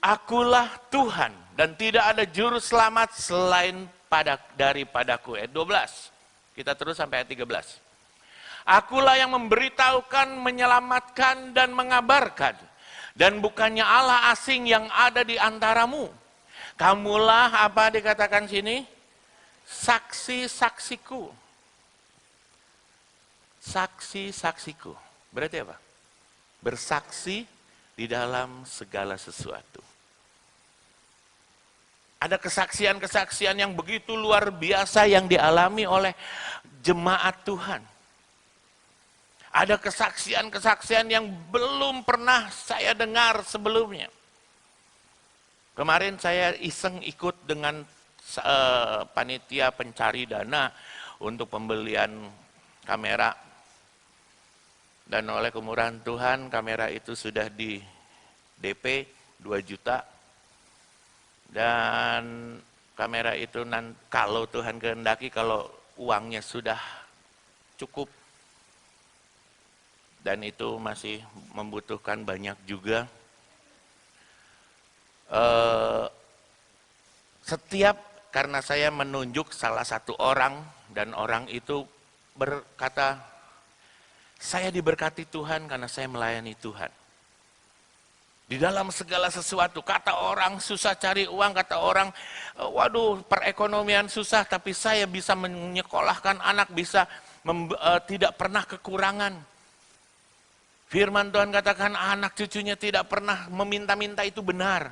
Akulah Tuhan dan tidak ada juru selamat selain daripadaku. Ayat 12. Kita terus sampai ayat 13. Akulah yang memberitahukan, menyelamatkan dan mengabarkan. Dan bukannya Allah asing yang ada di antaramu. Kamulah apa dikatakan sini? Saksi-saksiku. Saksi-saksiku. Berarti apa? Bersaksi di dalam segala sesuatu. Ada kesaksian-kesaksian yang begitu luar biasa yang dialami oleh jemaat Tuhan. Ada kesaksian-kesaksian yang belum pernah saya dengar sebelumnya. Kemarin saya iseng ikut dengan panitia pencari dana untuk pembelian kamera. Dan oleh kemurahan Tuhan, kamera itu sudah di DP 2 juta. Dan kamera itu kalau Tuhan kehendaki, kalau uangnya sudah cukup, dan itu masih membutuhkan banyak juga. Karena saya menunjuk salah satu orang, dan orang itu berkata, saya diberkati Tuhan karena saya melayani Tuhan. Di dalam segala sesuatu, kata orang susah cari uang, kata orang, waduh perekonomian susah, tapi saya bisa menyekolahkan anak, bisa tidak pernah kekurangan. Firman Tuhan katakan anak cucunya tidak pernah meminta-minta, itu benar.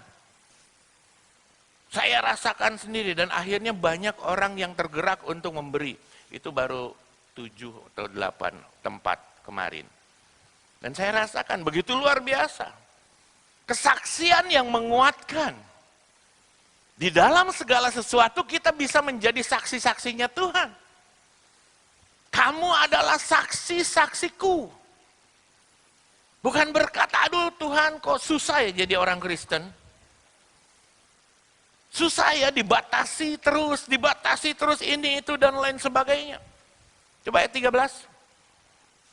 Saya rasakan sendiri dan akhirnya banyak orang yang tergerak untuk memberi. Itu baru 7 atau 8 tempat kemarin. Dan saya rasakan begitu luar biasa. Kesaksian yang menguatkan. Di dalam segala sesuatu kita bisa menjadi saksi-saksinya Tuhan. Kamu adalah saksi-saksiku. Bukan berkata, aduh Tuhan kok susah ya jadi orang Kristen. Susah ya, dibatasi terus ini itu dan lain sebagainya. Coba ayat 13.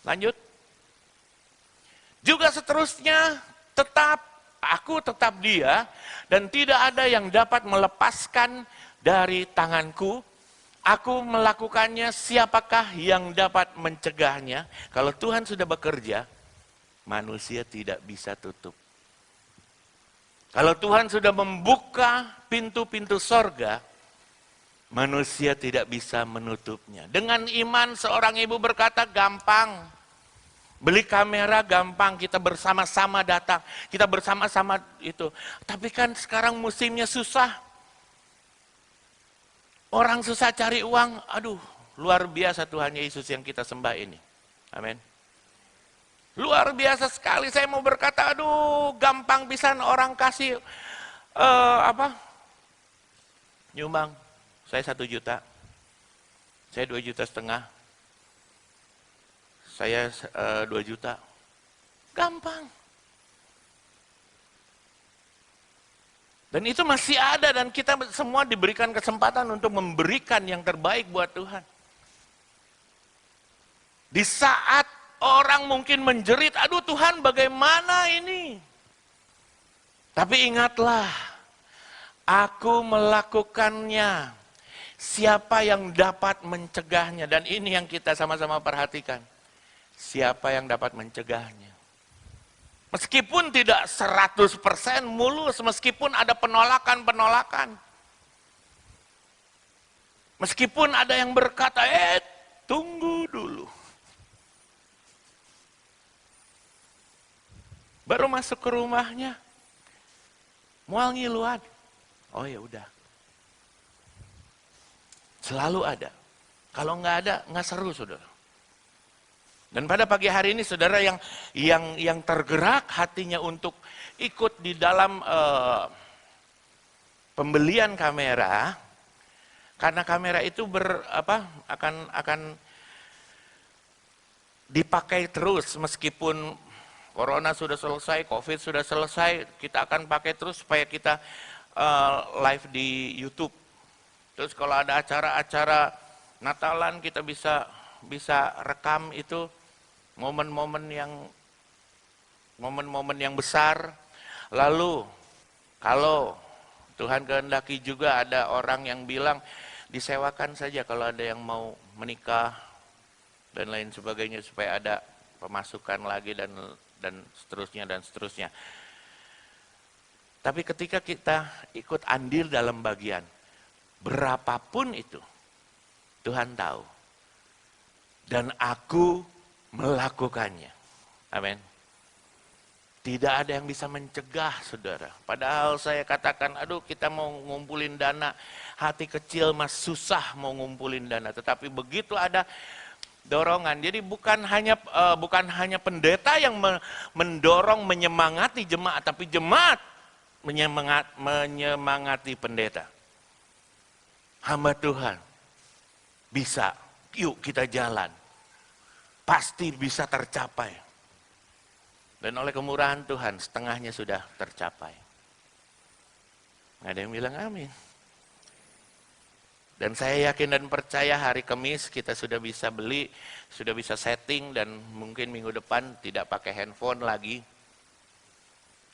Lanjut. Juga seterusnya, aku tetap dia, dan tidak ada yang dapat melepaskan dari tanganku. Aku melakukannya, siapakah yang dapat mencegahnya? Kalau Tuhan sudah bekerja, manusia tidak bisa tutup. Kalau Tuhan sudah membuka pintu-pintu sorga, manusia tidak bisa menutupnya. Dengan iman seorang ibu berkata, gampang. Beli kamera gampang, kita bersama-sama datang. Kita bersama-sama itu. Tapi kan sekarang musimnya susah. Orang susah cari uang, aduh luar biasa Tuhan Yesus yang kita sembah ini. Amin. Luar biasa sekali, saya mau berkata, aduh gampang pisan orang kasih nyumbang. Saya 1 juta, saya 2,5 juta, saya 2 juta, gampang. Dan itu masih ada dan kita semua diberikan kesempatan untuk memberikan yang terbaik buat Tuhan. Di saat orang mungkin menjerit, aduh Tuhan bagaimana ini? Tapi ingatlah, aku melakukannya. Siapa yang dapat mencegahnya? Dan ini yang kita sama-sama perhatikan. Siapa yang dapat mencegahnya? Meskipun tidak 100% mulus, meskipun ada penolakan-penolakan. Meskipun ada yang berkata, tunggu dulu. Baru masuk ke rumahnya, mual ngiluan. Oh ya udah. Selalu ada. Kalau nggak ada, nggak seru saudara. Dan pada pagi hari ini saudara yang tergerak hatinya untuk ikut di dalam pembelian kamera, karena kamera itu akan dipakai terus meskipun Corona sudah selesai, Covid sudah selesai, kita akan pakai terus supaya kita live di YouTube. Terus kalau ada acara-acara Natalan kita bisa rekam itu momen-momen yang besar. Lalu kalau Tuhan kehendaki juga ada orang yang bilang disewakan saja kalau ada yang mau menikah dan lain sebagainya supaya ada pemasukan lagi dan seterusnya dan seterusnya. Tapi ketika kita ikut andil dalam bagian, berapapun itu, Tuhan tahu. Dan aku melakukannya. Amin. Tidak ada yang bisa mencegah, saudara. Padahal saya katakan, aduh kita mau ngumpulin dana, hati kecil mas susah mau ngumpulin dana. Tetapi begitu ada dorongan. Jadi bukan hanya pendeta yang mendorong, menyemangati jemaat, tapi jemaat menyemangati pendeta. Hamba Tuhan, bisa, yuk kita jalan. Pasti bisa tercapai. Dan oleh kemurahan Tuhan, setengahnya sudah tercapai. Ada yang bilang amin. Dan saya yakin dan percaya hari Kamis kita sudah bisa beli, sudah bisa setting, dan mungkin minggu depan tidak pakai handphone lagi.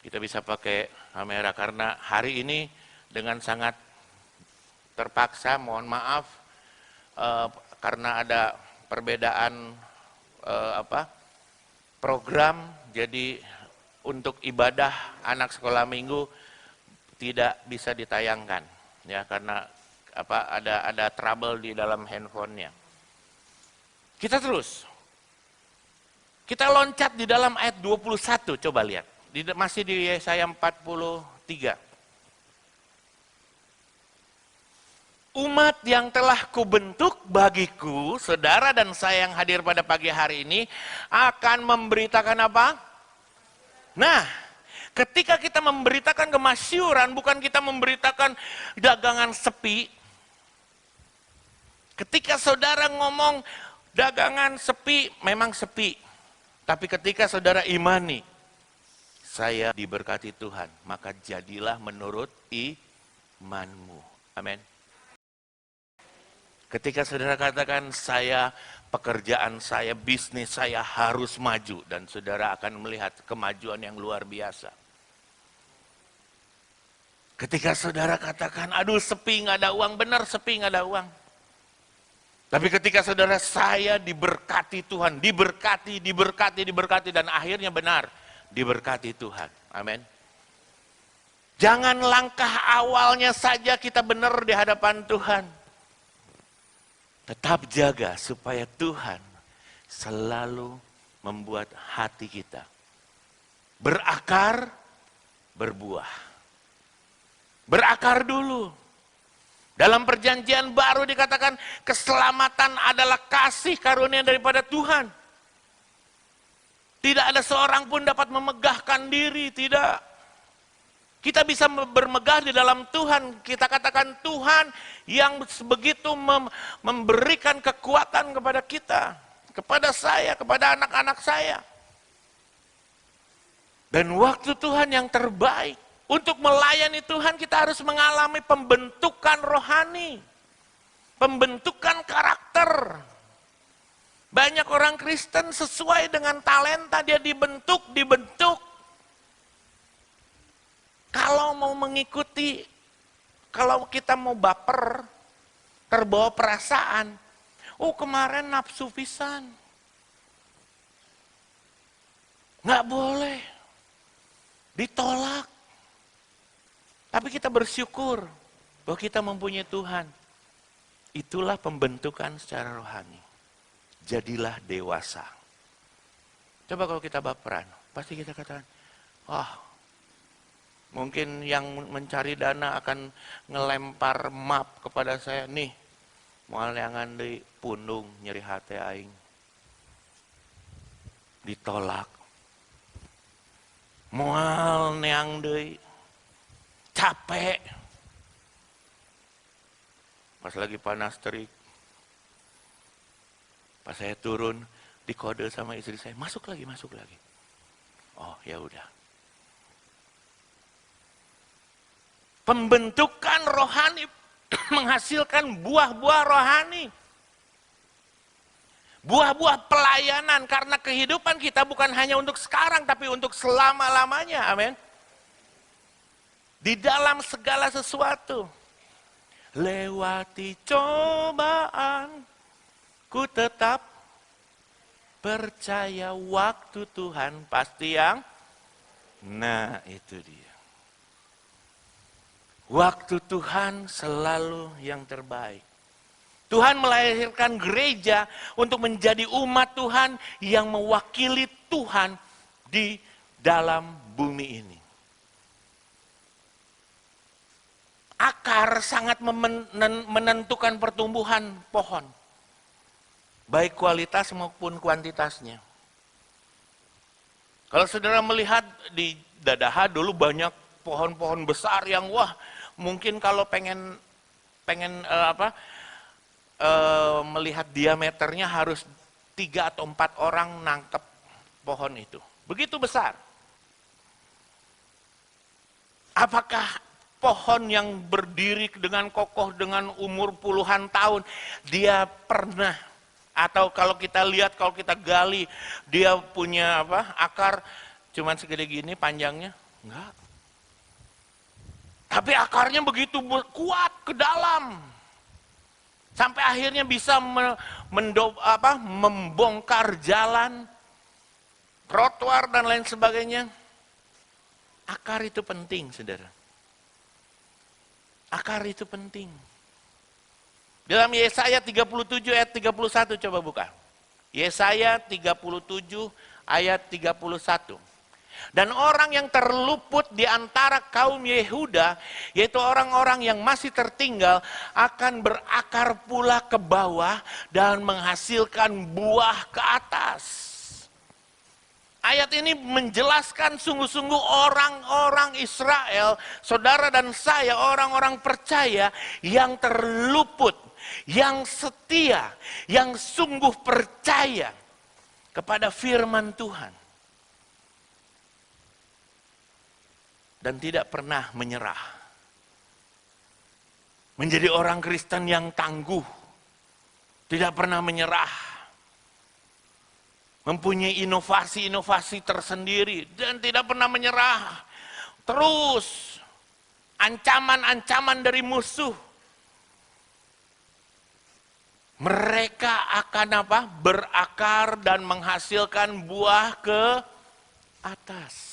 Kita bisa pakai kamera karena hari ini dengan sangat terpaksa, mohon maaf, karena ada perbedaan program, jadi untuk ibadah anak sekolah minggu tidak bisa ditayangkan, ya karena ada trouble di dalam handphonenya. Kita terus, kita loncat di dalam ayat 21, coba lihat. Masih di Yesaya 43. Umat yang telah kubentuk bagiku, saudara dan saya yang hadir pada pagi hari ini, akan memberitakan apa? Nah, ketika kita memberitakan kemasyuran, bukan kita memberitakan dagangan sepi. Ketika saudara ngomong dagangan sepi, memang sepi. Tapi ketika saudara imani, saya diberkati Tuhan, maka jadilah menurut imanmu. Amin. Ketika saudara katakan, pekerjaan saya, bisnis saya harus maju, dan saudara akan melihat kemajuan yang luar biasa. Ketika saudara katakan, aduh sepi nggak ada uang, benar sepi nggak ada uang. Tapi ketika saudara, saya diberkati Tuhan, diberkati, dan akhirnya benar, diberkati Tuhan. Amin. Jangan langkah awalnya saja kita benar di hadapan Tuhan. Tetap jaga supaya Tuhan selalu membuat hati kita berakar, berbuah. Berakar dulu. Dalam perjanjian baru dikatakan keselamatan adalah kasih karunia daripada Tuhan. Tidak ada seorang pun dapat memegahkan diri, tidak. Kita bisa bermegah di dalam Tuhan. Kita katakan Tuhan yang begitu memberikan kekuatan kepada kita, kepada saya, kepada anak-anak saya. Dan waktu Tuhan yang terbaik. Untuk melayani Tuhan kita harus mengalami pembentukan rohani. Pembentukan karakter. Banyak orang Kristen sesuai dengan talenta dia dibentuk. Kalau mau mengikuti, kalau kita mau baper, terbawa perasaan. Oh kemarin nafsu pisan. Nggak boleh. Ditolak. Tapi kita bersyukur bahwa kita mempunyai Tuhan. Itulah pembentukan secara rohani. Jadilah dewasa. Coba kalau kita baperan, pasti kita katakan, mungkin yang mencari dana akan ngelempar map kepada saya, nih, moal neangan deui pundung nyeri hati aing. Ditolak. Moal neang deui capek. Pas lagi panas terik. Pas saya turun, dikode sama istri saya, masuk lagi. Oh, ya udah. Pembentukan rohani menghasilkan buah-buah rohani. Buah-buah pelayanan, karena kehidupan kita bukan hanya untuk sekarang, tapi untuk selama-lamanya. Amin. Di dalam segala sesuatu. Lewati cobaan, ku tetap percaya waktu Tuhan pasti yang, nah itu dia. Waktu Tuhan selalu yang terbaik. Tuhan melahirkan gereja untuk menjadi umat Tuhan yang mewakili Tuhan di dalam bumi ini. Akar sangat menentukan pertumbuhan pohon, baik kualitas maupun kuantitasnya. Kalau saudara melihat di Dadaha dulu banyak pohon-pohon besar yang wah, mungkin kalau pengen melihat diameternya harus 3 atau 4 orang nangkep pohon itu. Begitu besar. Apakah pohon yang berdiri dengan kokoh dengan umur puluhan tahun, dia pernah, atau kalau kita lihat, kalau kita gali, dia punya akar cuman segede gini panjangnya? Enggak. Tapi akarnya begitu kuat ke dalam. Sampai akhirnya bisa membongkar jalan, trotoar dan lain sebagainya. Akar itu penting, saudara. Akar itu penting. Dalam Yesaya 37 ayat 31, coba buka. Yesaya 37 ayat 31. Dan orang yang terluput di antara kaum Yehuda, yaitu orang-orang yang masih tertinggal, akan berakar pula ke bawah dan menghasilkan buah ke atas. Ayat ini menjelaskan sungguh-sungguh orang-orang Israel, saudara dan saya, orang-orang percaya yang terluput, yang setia, yang sungguh percaya kepada firman Tuhan. Dan tidak pernah menyerah. Menjadi orang Kristen yang tangguh, tidak pernah menyerah. Mempunyai inovasi-inovasi tersendiri dan tidak pernah menyerah. Terus ancaman-ancaman dari musuh. Mereka akan berakar dan menghasilkan buah ke atas.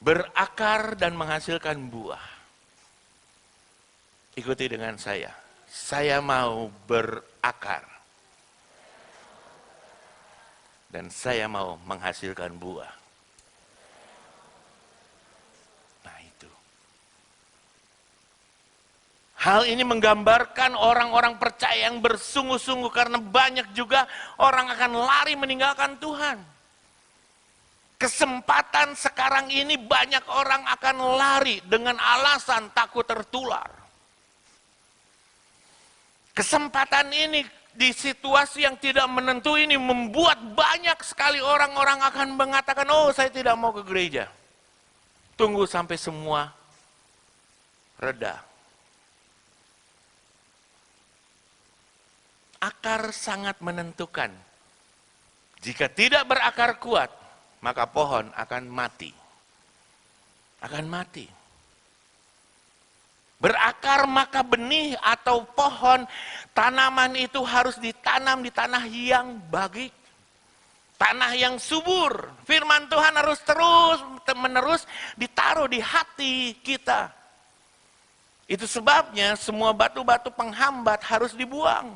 Berakar dan menghasilkan buah. Ikuti dengan saya. Saya mau berakar. Dan saya mau menghasilkan buah. Nah itu. Hal ini menggambarkan orang-orang percaya yang bersungguh-sungguh, karena banyak juga orang akan lari meninggalkan Tuhan. Kesempatan sekarang ini banyak orang akan lari dengan alasan takut tertular. Kesempatan ini di situasi yang tidak menentu ini membuat banyak sekali orang-orang akan mengatakan, oh saya tidak mau ke gereja. Tunggu sampai semua reda. Akar sangat menentukan. Jika tidak berakar kuat, maka pohon akan mati. Akan mati. Berakar maka benih atau pohon, tanaman itu harus ditanam di tanah yang baik. Tanah yang subur. Firman Tuhan harus terus-menerus ditaruh di hati kita. Itu sebabnya semua batu-batu penghambat harus dibuang.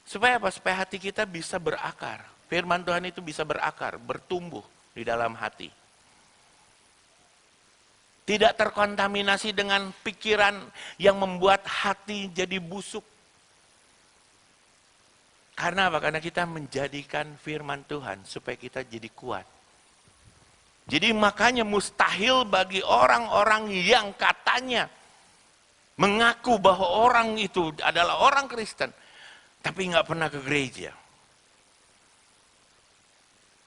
Supaya apa? Supaya hati kita bisa berakar. Firman Tuhan itu bisa berakar, bertumbuh di dalam hati. Tidak terkontaminasi dengan pikiran yang membuat hati jadi busuk. Karena apa? Karena kita menjadikan firman Tuhan supaya kita jadi kuat. Jadi makanya mustahil bagi orang-orang yang katanya mengaku bahwa orang itu adalah orang Kristen, tapi nggak pernah ke gereja.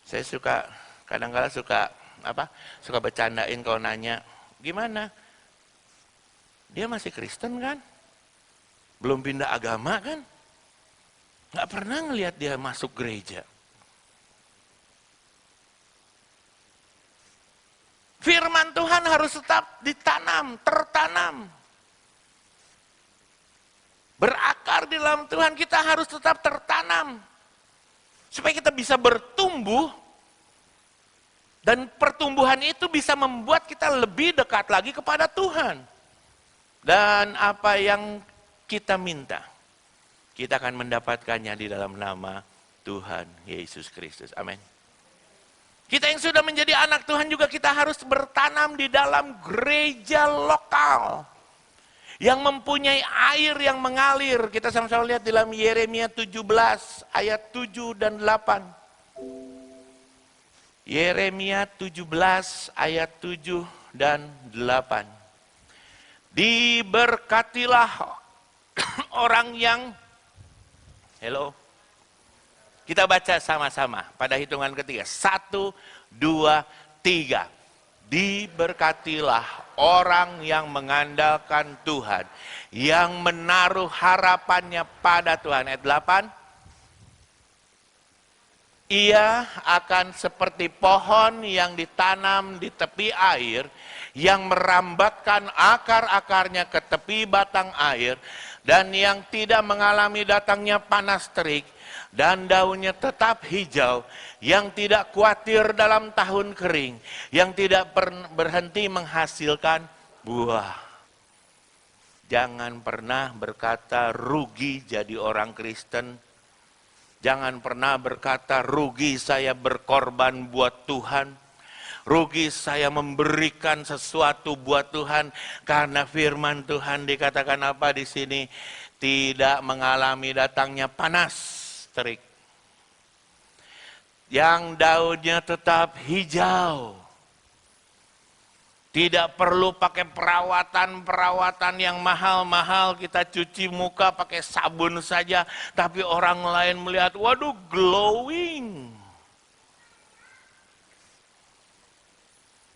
Saya kadang-kadang suka bercandain kalau nanya, gimana? Dia masih Kristen kan? Belum pindah agama kan? Nggak pernah ngelihat dia masuk gereja. Firman Tuhan harus tetap ditanam, tertanam. Berakar di dalam Tuhan, kita harus tetap tertanam. Supaya kita bisa bertumbuh Dan pertumbuhan itu bisa membuat kita lebih dekat lagi kepada Tuhan. Dan apa yang kita minta, kita akan mendapatkannya di dalam nama Tuhan Yesus Kristus. Amin. Kita yang sudah menjadi anak Tuhan juga kita harus bertanam di dalam gereja lokal. Yang mempunyai air yang mengalir. Kita sama-sama lihat dalam Yeremia 17 ayat 7 dan 8. Yeremia 17 ayat 7 dan 8. Diberkatilah orang yang, kita baca sama-sama pada hitungan ketiga. 1, 2, 3. Diberkatilah orang yang mengandalkan Tuhan, yang menaruh harapannya pada Tuhan. Ayat 8. Ia akan seperti pohon yang ditanam di tepi air, yang merambatkan akar-akarnya ke tepi batang air, dan yang tidak mengalami datangnya panas terik, dan daunnya tetap hijau, yang tidak khawatir dalam tahun kering, yang tidak berhenti menghasilkan buah. Jangan pernah berkata rugi jadi orang Kristen. Jangan pernah berkata rugi saya berkorban buat Tuhan. Rugi saya memberikan sesuatu buat Tuhan. Karena firman Tuhan dikatakan apa di sini? Tidak mengalami datangnya panas terik. Yang daunnya tetap hijau. Tidak perlu pakai perawatan yang mahal-mahal, kita cuci muka pakai sabun saja, tapi orang lain melihat, waduh glowing.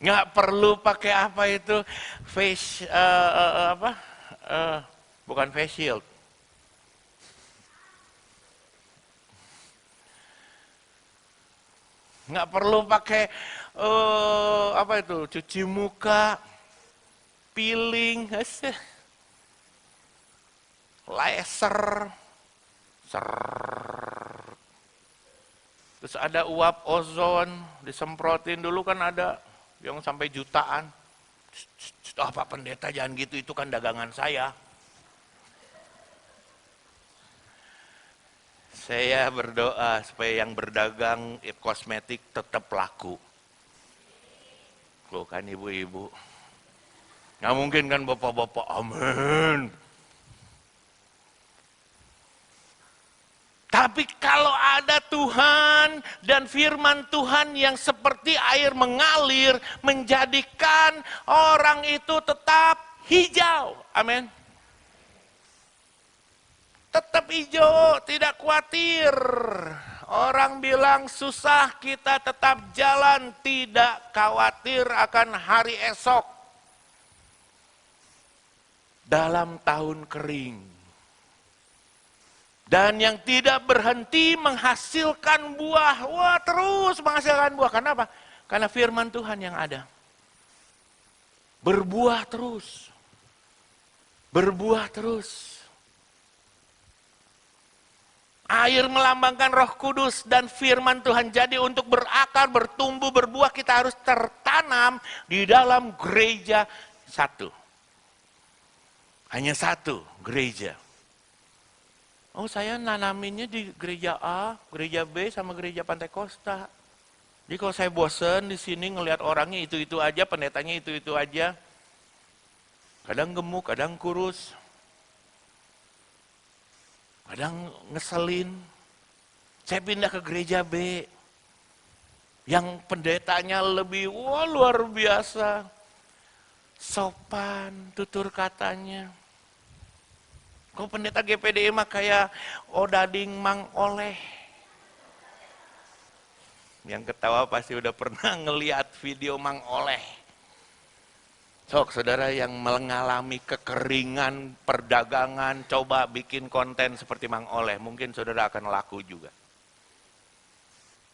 Nggak perlu pakai apa itu, bukan face shield. Nggak perlu pakai cuci muka, peeling, laser, terus ada uap ozon, disemprotin. Dulu kan ada yang sampai jutaan. Pak pendeta jangan gitu, itu kan dagangan saya. Saya berdoa supaya yang berdagang kosmetik tetap laku. Loh kan ibu-ibu. Nggak mungkin kan bapak-bapak, amin. Tapi kalau ada Tuhan dan firman Tuhan yang seperti air mengalir, menjadikan orang itu tetap hijau. Amin. Tetap hijau, tidak khawatir. Orang bilang susah, kita tetap jalan, tidak khawatir akan hari esok. Dalam tahun kering. Dan yang tidak berhenti menghasilkan buah. Wah, terus menghasilkan buah. Karena apa? Karena firman Tuhan yang ada. Berbuah terus. Berbuah terus. Air melambangkan Roh Kudus dan firman Tuhan. Jadi untuk berakar, bertumbuh, berbuah, kita harus tertanam di dalam gereja satu. Hanya satu gereja. Oh, saya nanaminnya di gereja A, gereja B, sama gereja Pantai Kosta. Jadi kalau saya bosen di sini ngelihat orangnya itu-itu aja, pendetanya itu-itu aja. Kadang gemuk, kadang kurus. Kadang ngeselin. Saya pindah ke gereja B. Yang pendetanya lebih, luar biasa. Sopan, tutur katanya. Kok pendeta GPDI mah kayak Odading Mang Oleh. Yang ketawa pasti udah pernah ngeliat video Mang Oleh. Sok, saudara yang mengalami kekeringan perdagangan, coba bikin konten seperti Mang Oleh. Mungkin saudara akan laku juga.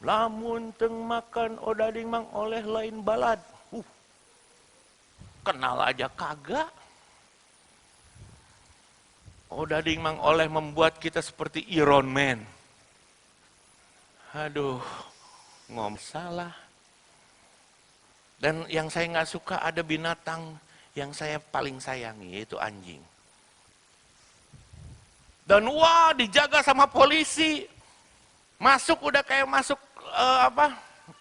Lamun teng makan Odading Mang Oleh lain balad. Kenal aja kagak. Odading Mang Oleh membuat kita seperti Iron Man. Aduh, salah. Dan yang saya nggak suka ada binatang yang saya paling sayangi, yaitu anjing. Dan wah, dijaga sama polisi. Masuk udah kayak masuk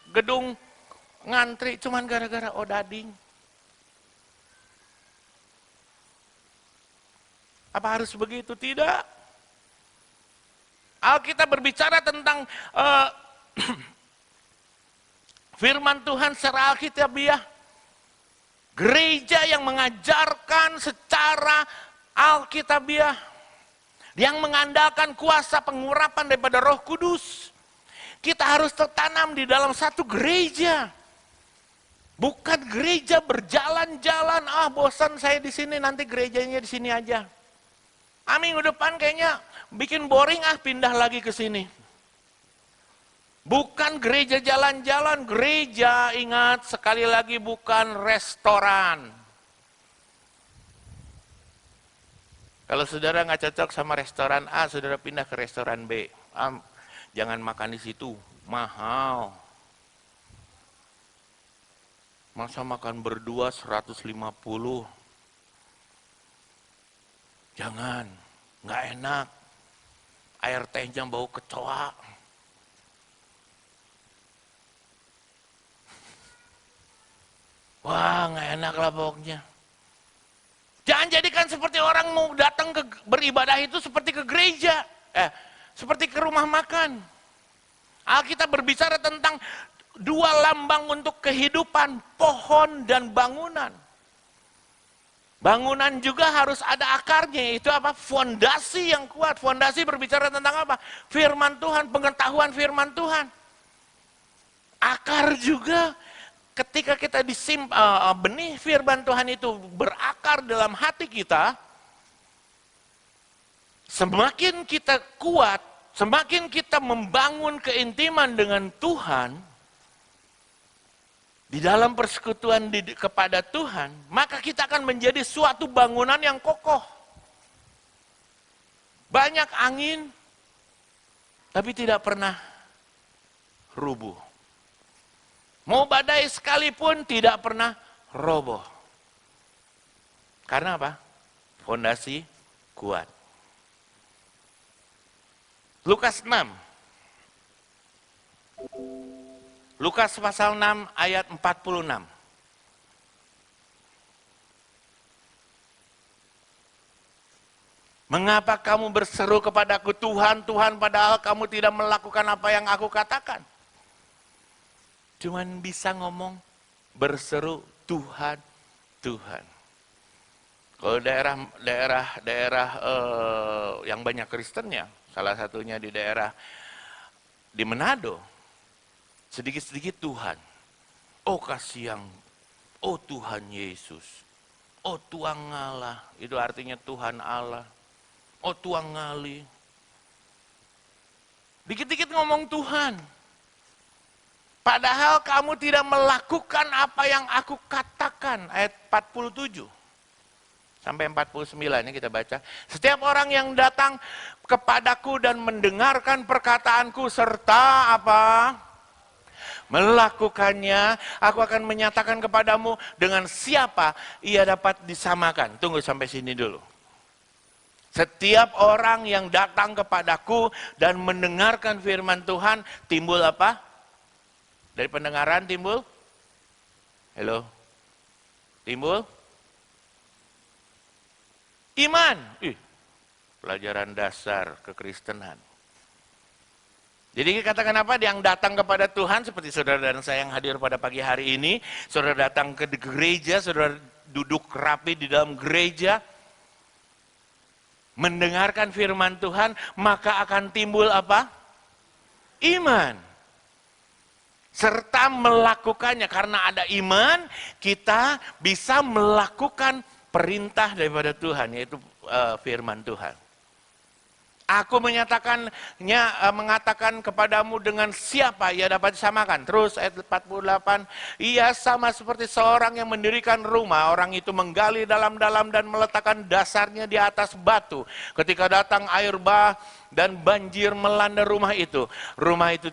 gedung ngantri, cuman gara-gara odading. Apa harus begitu? Tidak. Alkitab berbicara tentang firman Tuhan secara alkitabiah. Gereja yang mengajarkan secara alkitabiah, yang mengandalkan kuasa pengurapan daripada Roh Kudus. Kita harus tertanam di dalam satu gereja. Bukan gereja berjalan-jalan, bosan saya di sini, nanti gerejanya di sini aja. Minggu depan kayaknya bikin boring, pindah lagi ke sini. Bukan gereja jalan-jalan, gereja, ingat sekali lagi, bukan restoran. Kalau saudara nggak cocok sama restoran A, saudara pindah ke restoran B. Jangan makan di situ, mahal. Masa makan berdua 150? Jangan, nggak enak. Air tehnya bau kecoa. Wah, nggak enak lah pokoknya. Jangan jadikan seperti orang mau datang ke beribadah itu seperti ke gereja. Seperti ke rumah makan. Alkitab berbicara tentang dua lambang untuk kehidupan, pohon dan bangunan. Bangunan juga harus ada akarnya, itu apa? Fondasi yang kuat. Fondasi berbicara tentang apa? Firman Tuhan, pengetahuan firman Tuhan. Akar juga, ketika kita benih firman Tuhan itu berakar dalam hati kita, semakin kita kuat, semakin kita membangun keintiman dengan Tuhan, di dalam persekutuan kepada Tuhan, maka kita akan menjadi suatu bangunan yang kokoh. Banyak angin, tapi tidak pernah rubuh. Mau badai sekalipun tidak pernah roboh. Karena apa? Fondasi kuat. Lukas 6. Lukas pasal 6 ayat 46. Mengapa kamu berseru kepadaku, Tuhan, Tuhan, padahal kamu tidak melakukan apa yang aku katakan? Cuman bisa ngomong, berseru Tuhan, Tuhan. Kalau daerah yang banyak Kristennya, salah satunya di daerah di Manado, sedikit-sedikit Tuhan. Oh kasih yang, oh Tuhan Yesus. Oh Tuang Allah, itu artinya Tuhan Allah. Oh Tuang Ngali. Dikit-dikit ngomong Tuhan. Padahal kamu tidak melakukan apa yang aku katakan. Ayat 47. Sampai 49 ini kita baca. Setiap orang yang datang kepadaku dan mendengarkan perkataanku serta apa? Melakukannya, aku akan menyatakan kepadamu dengan siapa ia dapat disamakan. Tunggu sampai sini dulu. Setiap orang yang datang kepadaku dan mendengarkan firman Tuhan, timbul apa? Dari pendengaran timbul? Halo? Timbul? Iman. Pelajaran dasar kekristenan. Jadi katakan apa? Yang datang kepada Tuhan seperti saudara dan saya yang hadir pada pagi hari ini. Saudara datang ke gereja, saudara duduk rapi di dalam gereja. Mendengarkan firman Tuhan, maka akan timbul apa? Iman. Serta melakukannya. Karena ada iman, kita bisa melakukan perintah daripada Tuhan, yaitu firman Tuhan. Aku mengatakan kepadamu dengan siapa ia dapat disamakan. Terus ayat 48, ia sama seperti seorang yang mendirikan rumah. Orang itu menggali dalam-dalam dan meletakkan dasarnya di atas batu. Ketika datang air bah dan banjir melanda rumah itu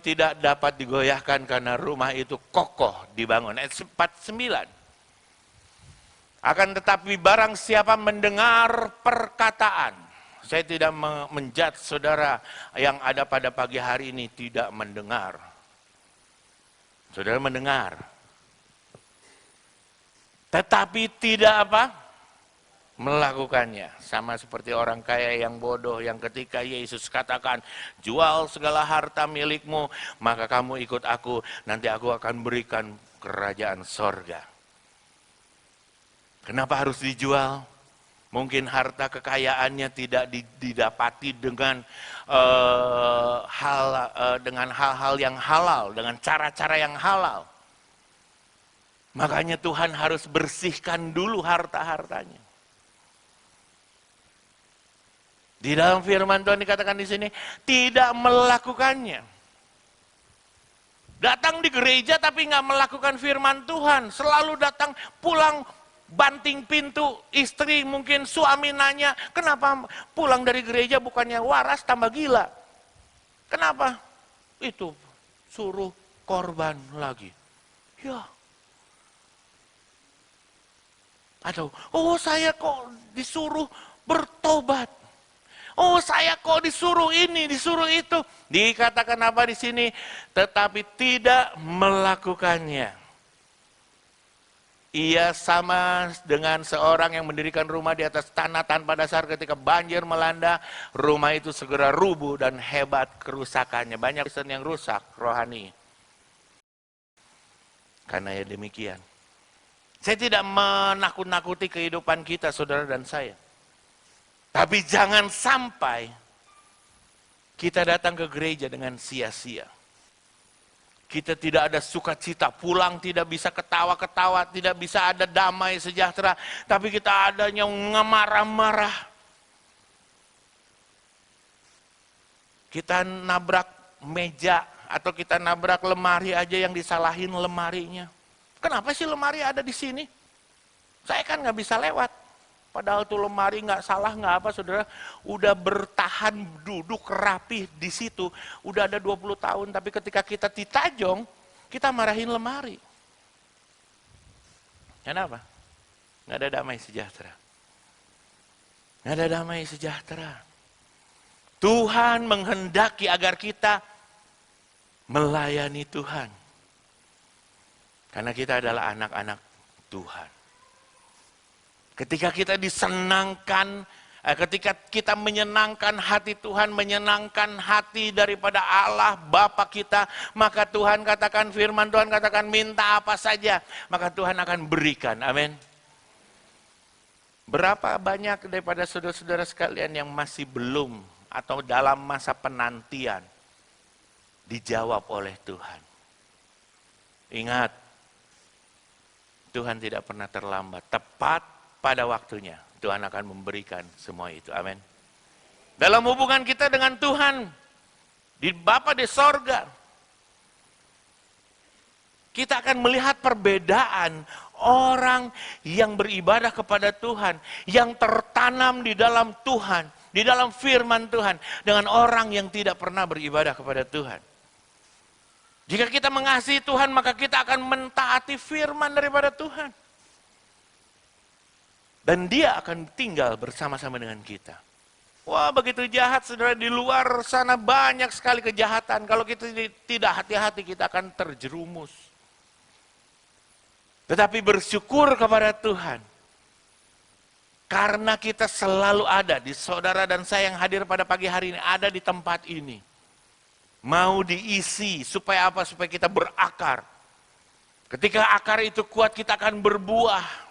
tidak dapat digoyahkan karena rumah itu kokoh dibangun. Ayat 49. Akan tetapi barang siapa mendengar perkataan, saya tidak menjudge saudara yang ada pada pagi hari ini tidak mendengar. Saudara mendengar. Tetapi tidak apa? Melakukannya. Sama seperti orang kaya yang bodoh yang ketika Yesus katakan, jual segala harta milikmu, maka kamu ikut aku, nanti aku akan berikan kerajaan sorga. Kenapa harus dijual? Mungkin harta kekayaannya tidak didapati dengan hal-hal yang halal, dengan cara-cara yang halal. Makanya Tuhan harus bersihkan dulu harta-hartanya. Di dalam firman Tuhan dikatakan di sini, tidak melakukannya. Datang di gereja tapi nggak melakukan firman Tuhan. Selalu datang pulang banting pintu, istri mungkin suami nanya, kenapa pulang dari gereja bukannya waras tambah gila? Kenapa? Itu suruh korban lagi. Ya. Atau, oh saya kok disuruh bertobat. Oh saya kok disuruh ini, disuruh itu. Dikatakan apa di sini? Tetapi tidak melakukannya. Ia sama dengan seorang yang mendirikan rumah di atas tanah tanpa dasar. Ketika banjir melanda, rumah itu segera rubuh dan hebat kerusakannya. Banyak Kristen yang rusak rohani. Karena ya demikian. Saya tidak menakut-nakuti kehidupan kita, saudara dan saya. Tapi jangan sampai kita datang ke gereja dengan sia-sia. Kita tidak ada sukacita, pulang tidak bisa ketawa-ketawa, tidak bisa ada damai sejahtera, tapi kita adanya ngemarah-marah. Kita nabrak meja atau kita nabrak lemari aja yang disalahin lemarinya. Kenapa sih lemari ada di sini? Saya kan nggak bisa lewat. Padahal tuh lemari nggak salah nggak apa saudara, udah bertahan duduk rapi di situ, udah ada 20 tahun, tapi ketika kita ditajong, kita marahin lemari. Kenapa? Nggak ada damai sejahtera. Nggak ada damai sejahtera. Tuhan menghendaki agar kita melayani Tuhan. Karena kita adalah anak-anak Tuhan. Ketika kita disenangkan, ketika kita menyenangkan hati Tuhan, menyenangkan hati daripada Allah Bapa kita, maka Tuhan katakan, firman Tuhan katakan, minta apa saja, maka Tuhan akan berikan. Amin. Berapa banyak daripada saudara-saudara sekalian yang masih belum atau dalam masa penantian dijawab oleh Tuhan. Ingat, Tuhan tidak pernah terlambat. Tepat pada waktunya Tuhan akan memberikan semua itu. Amin. Dalam hubungan kita dengan Tuhan, di Bapa di sorga, kita akan melihat perbedaan orang yang beribadah kepada Tuhan, yang tertanam di dalam Tuhan, di dalam firman Tuhan, dengan orang yang tidak pernah beribadah kepada Tuhan. Jika kita mengasihi Tuhan, maka kita akan mentaati firman daripada Tuhan. Dan dia akan tinggal bersama-sama dengan kita. Wah, begitu jahat saudara, di luar sana banyak sekali kejahatan. Kalau kita tidak hati-hati, kita akan terjerumus. Tetapi bersyukur kepada Tuhan. Karena kita selalu ada, di saudara dan saya yang hadir pada pagi hari ini, ada di tempat ini. Mau diisi, supaya apa? Supaya kita berakar. Ketika akar itu kuat, kita akan berbuah.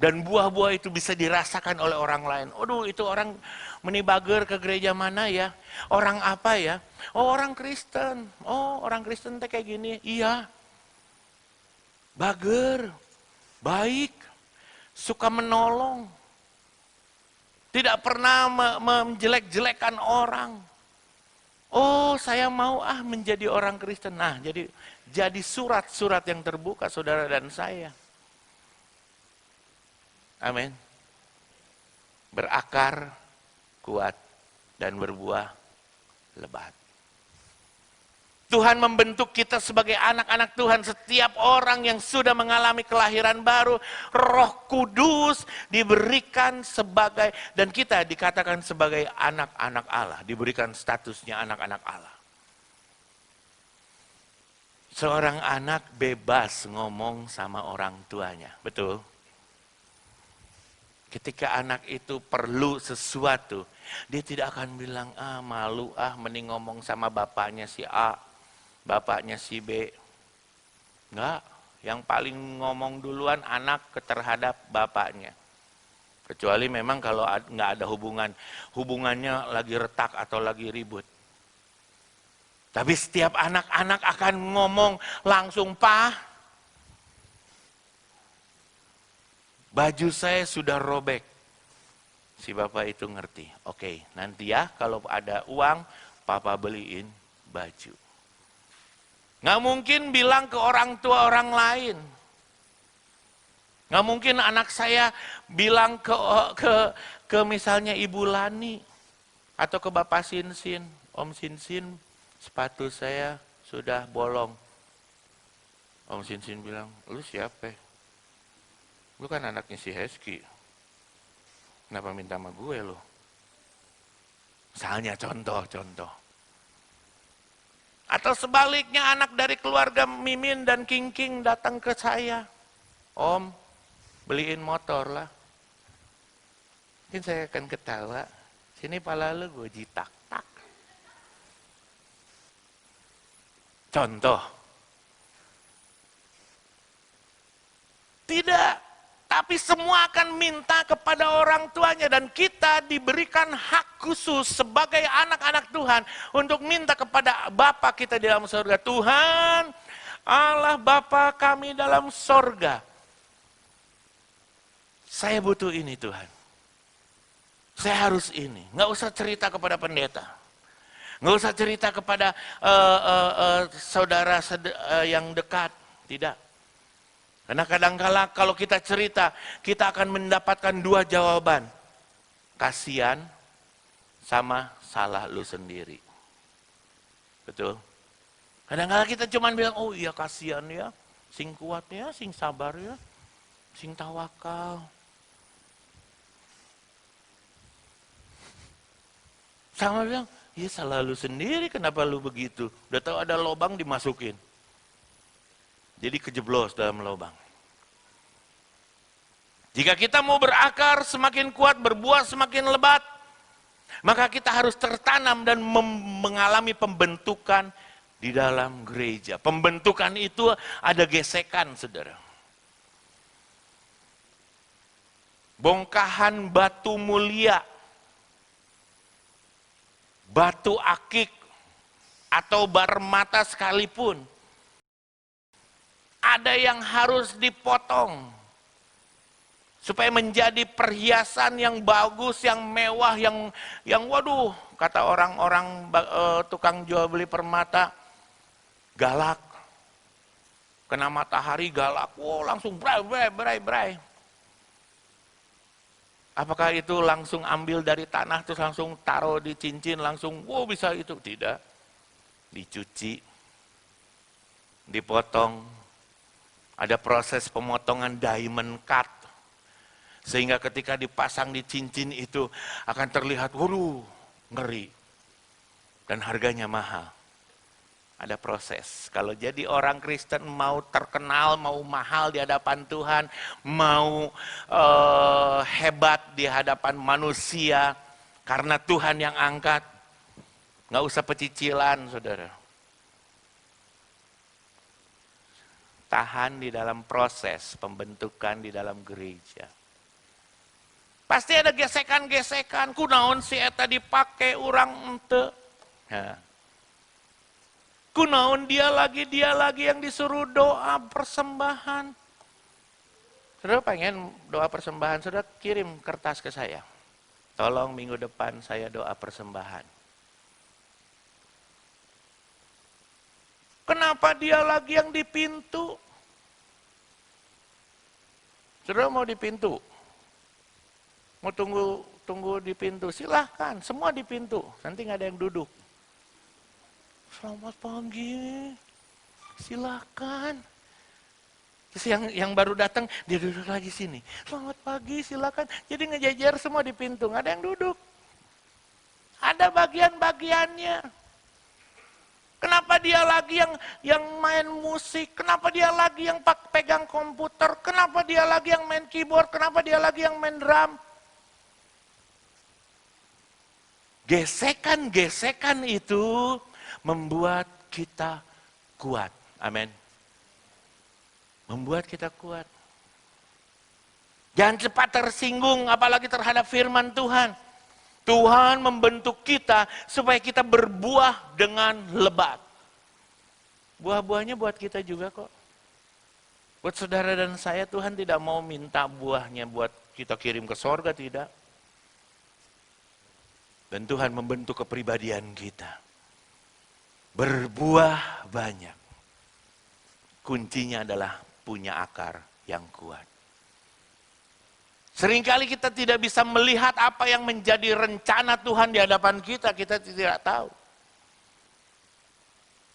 Dan buah-buah itu bisa dirasakan oleh orang lain. Aduh, itu orang menibager ke gereja mana ya? Orang apa ya? Oh, orang Kristen. Oh, orang Kristen teh kayak gini. Iya. Bager. Baik. Suka menolong. Tidak pernah menjelek-jelekan orang. Oh, saya mau menjadi orang Kristen. Nah, jadi surat-surat yang terbuka saudara dan saya. Amin. Berakar, kuat, dan berbuah lebat. Tuhan membentuk kita sebagai anak-anak Tuhan. Setiap orang yang sudah mengalami kelahiran baru, Roh Kudus diberikan sebagai, dan kita dikatakan sebagai anak-anak Allah. Diberikan statusnya anak-anak Allah. Seorang anak bebas ngomong sama orang tuanya, betul? Ketika anak itu perlu sesuatu, dia tidak akan bilang, malu mending ngomong sama bapaknya si A, bapaknya si B. Enggak, yang paling ngomong duluan anak terhadap bapaknya. Kecuali memang kalau nggak ada hubungannya lagi retak atau lagi ribut. Tapi setiap anak-anak akan ngomong langsung, "Pa, baju saya sudah robek." Si bapak itu ngerti. Oke, nanti ya kalau ada uang, papa beliin baju. Nggak mungkin bilang ke orang tua orang lain. Nggak mungkin anak saya bilang ke misalnya Ibu Lani atau ke Bapak Sinsin, Om Sinsin, sepatu saya sudah bolong. Om Sinsin bilang, "Lu siapa? Lu kan anaknya si Heski. Kenapa minta sama gue lo?" Misalnya contoh. Atau sebaliknya anak dari keluarga Mimin dan King datang ke saya. "Om, beliin motor lah." Mungkin saya akan ketawa. "Sini pala lu gue jitak." Tak. Contoh. Tidak. Tapi semua akan minta kepada orang tuanya. Dan kita diberikan hak khusus sebagai anak-anak Tuhan. Untuk minta kepada Bapa kita di dalam surga. "Tuhan, Allah Bapa kami dalam surga. Saya butuh ini Tuhan. Saya harus ini." Nggak usah cerita kepada pendeta. Nggak usah cerita kepada saudara yang dekat. Tidak. Karena kadang-kala kalau kita cerita, kita akan mendapatkan dua jawaban. Kasihan sama salah lu sendiri. Betul? Kadang-kala kita cuma bilang, "Oh iya kasihan ya, sing kuat ya, sing sabar ya, sing tawakal." Sama bilang, "Iya salah lu sendiri, kenapa lu begitu? Udah tahu ada lubang dimasukin." Jadi kejeblos dalam lubang. Jika kita mau berakar semakin kuat, berbuah semakin lebat, maka kita harus tertanam dan mengalami pembentukan di dalam gereja. Pembentukan itu ada gesekan, saudara. Bongkahan batu mulia, batu akik, atau bar mata sekalipun, ada yang harus dipotong supaya menjadi perhiasan yang bagus, yang mewah, yang waduh, kata orang-orang tukang jual beli permata, galak. Kena matahari galak, wow langsung bray. Apakah itu langsung ambil dari tanah terus langsung taruh di cincin langsung, wow bisa itu? Tidak. Dicuci, dipotong, ada proses pemotongan diamond cut. Sehingga ketika dipasang di cincin itu akan terlihat, waduh, ngeri. Dan harganya mahal. Ada proses. Kalau jadi orang Kristen mau terkenal, mau mahal di hadapan Tuhan, mau hebat di hadapan manusia, karena Tuhan yang angkat, nggak usah pecicilan, saudara. Tahan di dalam proses pembentukan di dalam gereja. Pasti ada gesekan-gesekan, kunaon si eta dipake urang ente. Nah. Kunaon dia lagi yang disuruh doa persembahan. Saudara pengen doa persembahan, saudara kirim kertas ke saya. Tolong minggu depan saya doa persembahan. Kenapa dia lagi yang di pintu? Saudara mau di pintu? Mau tunggu di pintu? Silahkan, semua di pintu. Nanti nggak ada yang duduk. Selamat pagi, silahkan. Terus yang baru datang, dia duduk lagi sini. Selamat pagi, silakan. Jadi ngejejer semua di pintu, nggak ada yang duduk. Ada bagian-bagiannya. Kenapa dia lagi yang main musik? Kenapa dia lagi yang pegang komputer? Kenapa dia lagi yang main keyboard? Kenapa dia lagi yang main drum? Gesekan-gesekan itu membuat kita kuat. Amin. Membuat kita kuat. Jangan cepat tersinggung, apalagi terhadap firman Tuhan. Tuhan membentuk kita supaya kita berbuah dengan lebat. Buah-buahnya buat kita juga kok. Buat saudara dan saya, Tuhan tidak mau minta buahnya buat kita kirim ke sorga, tidak. Dan Tuhan membentuk kepribadian kita. Berbuah banyak. Kuncinya adalah punya akar yang kuat. Seringkali kita tidak bisa melihat apa yang menjadi rencana Tuhan di hadapan kita tidak tahu.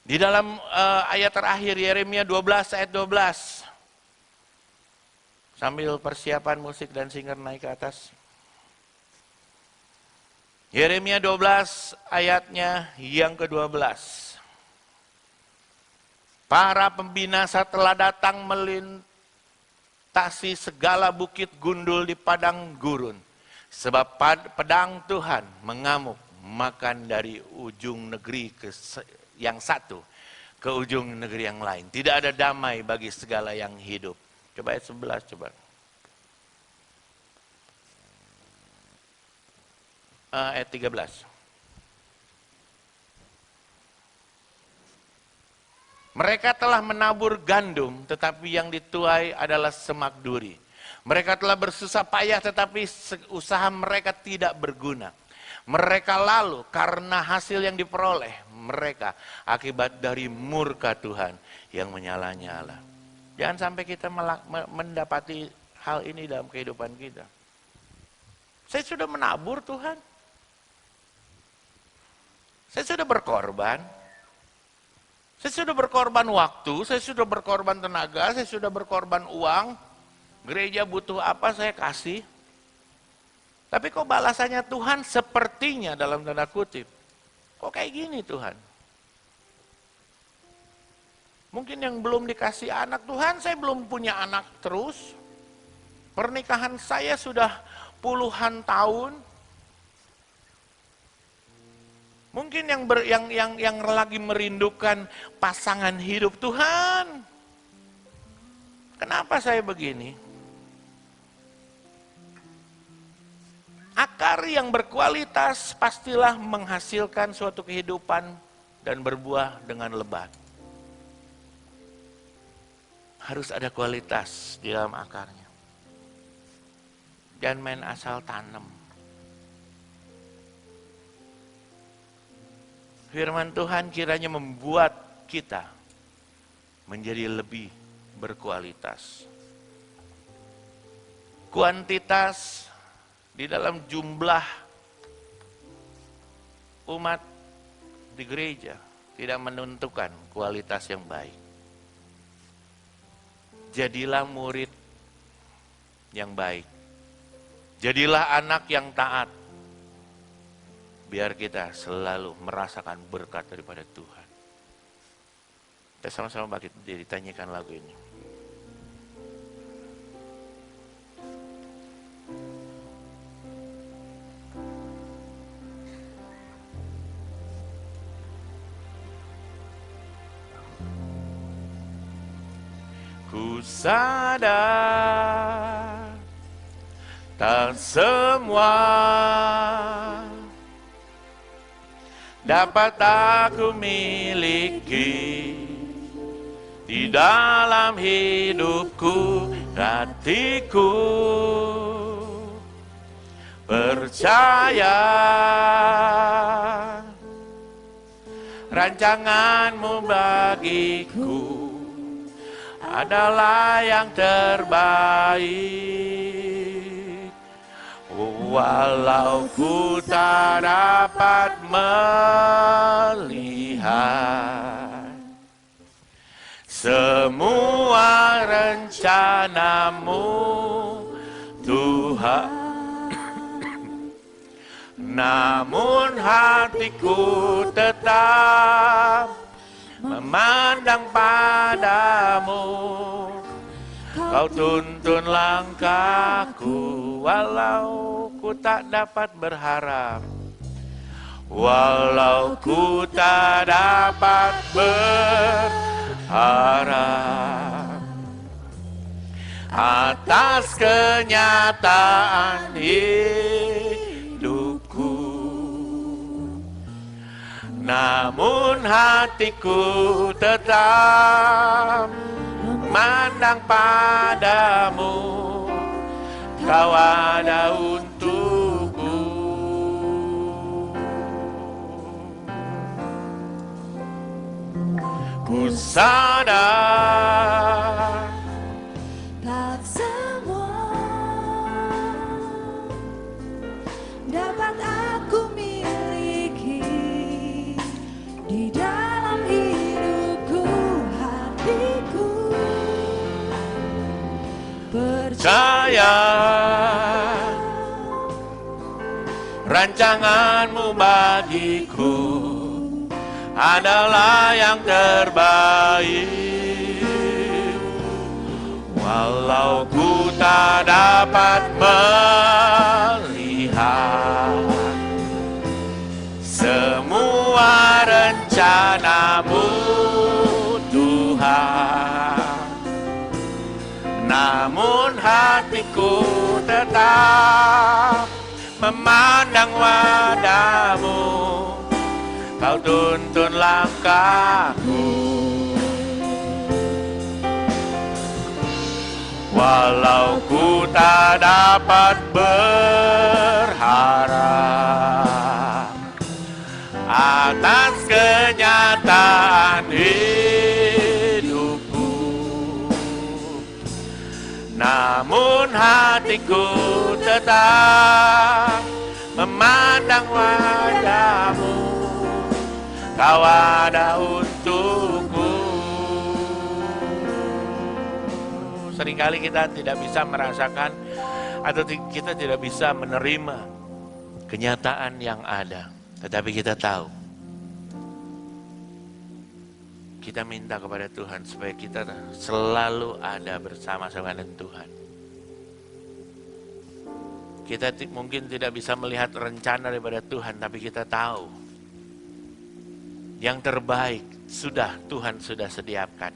Di dalam ayat terakhir Yeremia 12 ayat 12. Sambil persiapan musik dan singer naik ke atas. Yeremia 12 ayatnya yang ke-12. Para pembinasa telah datang melintasi segala bukit gundul di padang gurun. Sebab pedang Tuhan mengamuk makan dari ujung negeri yang satu ke ujung negeri yang lain. Tidak ada damai bagi segala yang hidup. Coba ayat 11 coba. Ayat 13. Mereka telah menabur gandum, tetapi yang dituai adalah semak duri. Mereka telah bersusah payah, tetapi usaha mereka tidak berguna. Mereka lalu karena hasil yang diperoleh mereka akibat dari murka Tuhan yang menyala-nyala. Jangan sampai kita mendapati hal ini dalam kehidupan kita. Saya sudah menabur Tuhan. Saya sudah berkorban. Saya sudah berkorban waktu, saya sudah berkorban tenaga, saya sudah berkorban uang. Gereja butuh apa saya kasih. Tapi kok balasannya Tuhan sepertinya dalam tanda kutip. Kok kayak gini Tuhan? Mungkin yang belum dikasih anak, Tuhan saya belum punya anak terus. Pernikahan saya sudah puluhan tahun. Mungkin yang lagi merindukan pasangan hidup, Tuhan, kenapa saya begini? Akar yang berkualitas pastilah menghasilkan suatu kehidupan dan berbuah dengan lebat. Harus ada kualitas di dalam akarnya. Jangan main asal tanam. Firman Tuhan kiranya membuat kita menjadi lebih berkualitas. Kuantitas di dalam jumlah umat di gereja tidak menentukan kualitas yang baik. Jadilah murid yang baik. Jadilah anak yang taat. Biar kita selalu merasakan berkat daripada Tuhan. Kita sama-sama bangkit berdiri, tanyakan lagu ini. Ku sadar tak semua dapat aku miliki di dalam hidupku, hatiku. percaya rancanganmu bagiku adalah yang terbaik. Walau ku tak dapat melihat semua rencanamu, Tuhan, namun hatiku tetap memandang padamu. Kau tuntun langkahku walau ku tak dapat berharap, walau ku tak dapat berharap atas kenyataan hidupku. Namun hatiku tetap memandang padamu, Kau ada untukku. Ku sadar tak semua dapat aku miliki di dalam hidupku, hatiku percaya rancanganmu bagiku adalah yang terbaik. Walau ku tak dapat melihat semua rencanamu, Tuhan, namun hatiku tetap memandang wajah-Mu. Kau tuntun langkahku, walau ku tak dapat berharap atas kenyataan hidupku, namun hatiku tetap memandang wajah-Mu. Kau ada untukku. Seringkali kita tidak bisa merasakan atau kita tidak bisa menerima kenyataan yang ada. Tetapi kita tahu, kita minta kepada Tuhan supaya kita selalu ada bersama-sama dengan Tuhan. Kita mungkin tidak bisa melihat rencana daripada Tuhan, tapi kita tahu yang terbaik Tuhan sudah sediakan.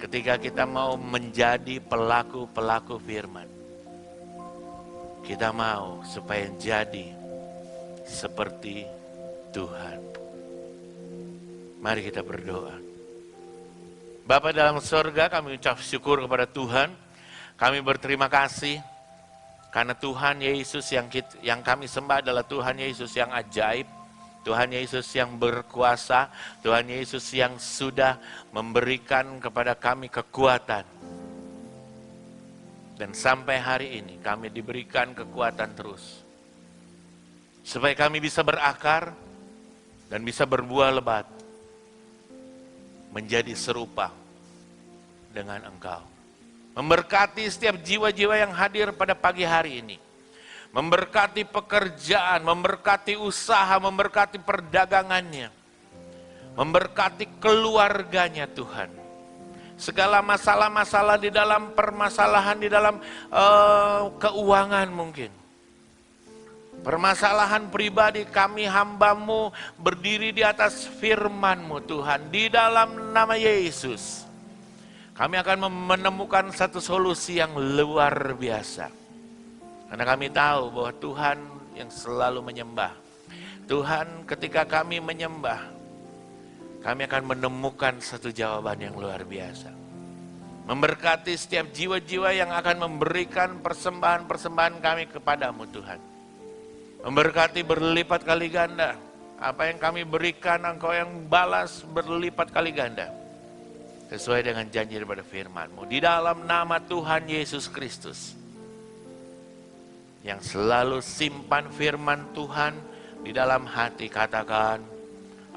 Ketika kita mau menjadi pelaku-pelaku firman, kita mau supaya jadi seperti Tuhan. Mari kita berdoa. Bapa dalam sorga, kami ucap syukur kepada Tuhan. Kami berterima kasih karena Tuhan Yesus yang kami sembah adalah Tuhan Yesus yang ajaib, Tuhan Yesus yang berkuasa, Tuhan Yesus yang sudah memberikan kepada kami kekuatan. Dan sampai hari ini kami diberikan kekuatan terus. Supaya kami bisa berakar dan bisa berbuah lebat. Menjadi serupa dengan Engkau. Memberkati setiap jiwa-jiwa yang hadir pada pagi hari ini. Memberkati pekerjaan, memberkati usaha, memberkati perdagangannya. Memberkati keluarganya Tuhan. Segala masalah-masalah di dalam permasalahan, di dalam keuangan mungkin. Permasalahan pribadi kami hamba-Mu berdiri di atas firman-Mu Tuhan. Di dalam nama Yesus. Kami akan menemukan satu solusi yang luar biasa. Karena kami tahu bahwa Tuhan yang selalu menyembah. Tuhan ketika kami menyembah, kami akan menemukan satu jawaban yang luar biasa. Memberkati setiap jiwa-jiwa yang akan memberikan persembahan-persembahan kami kepadamu Tuhan. Memberkati berlipat kali ganda. Apa yang kami berikan, Engkau yang balas berlipat kali ganda. Sesuai dengan janji daripada firman-Mu. Di dalam nama Tuhan Yesus Kristus. Yang selalu simpan firman Tuhan di dalam hati, katakan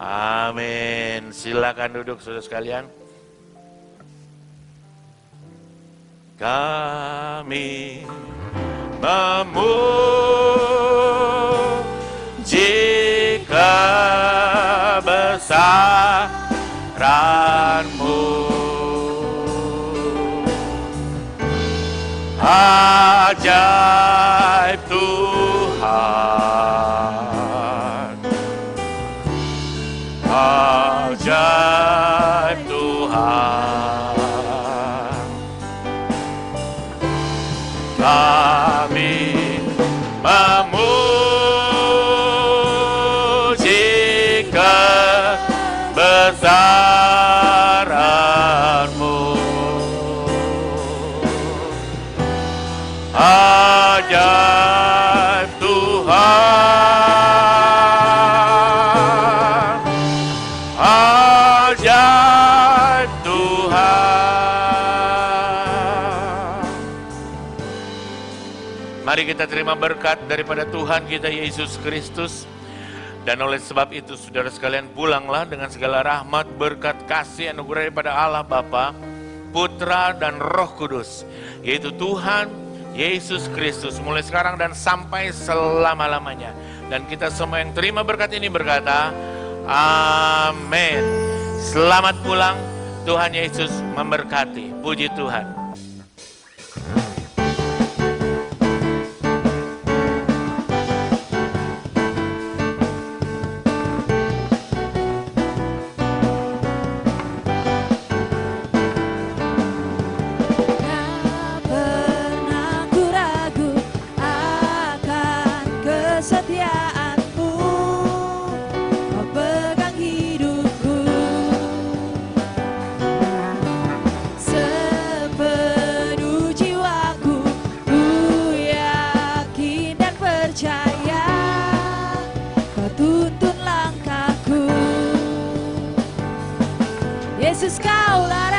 amin. Silakan duduk saudara sekalian. Kami memuji kebesaran-Mu, ajaib Tuhan, ajaib Tuhan. Kami memuji kebesaran-Mu, ajaib Tuhan, ajaib Tuhan. Mari kita terima berkat daripada Tuhan kita Yesus Kristus. Dan oleh sebab itu saudara sekalian, pulanglah dengan segala rahmat, berkat, kasih, anugerah daripada Allah Bapa, Putra dan Roh Kudus, yaitu Tuhan Yesus Kristus, mulai sekarang dan sampai selama-lamanya. Dan kita semua yang terima berkat ini berkata, amin. Selamat pulang, Tuhan Yesus memberkati. Puji Tuhan. Yesus, Kaulah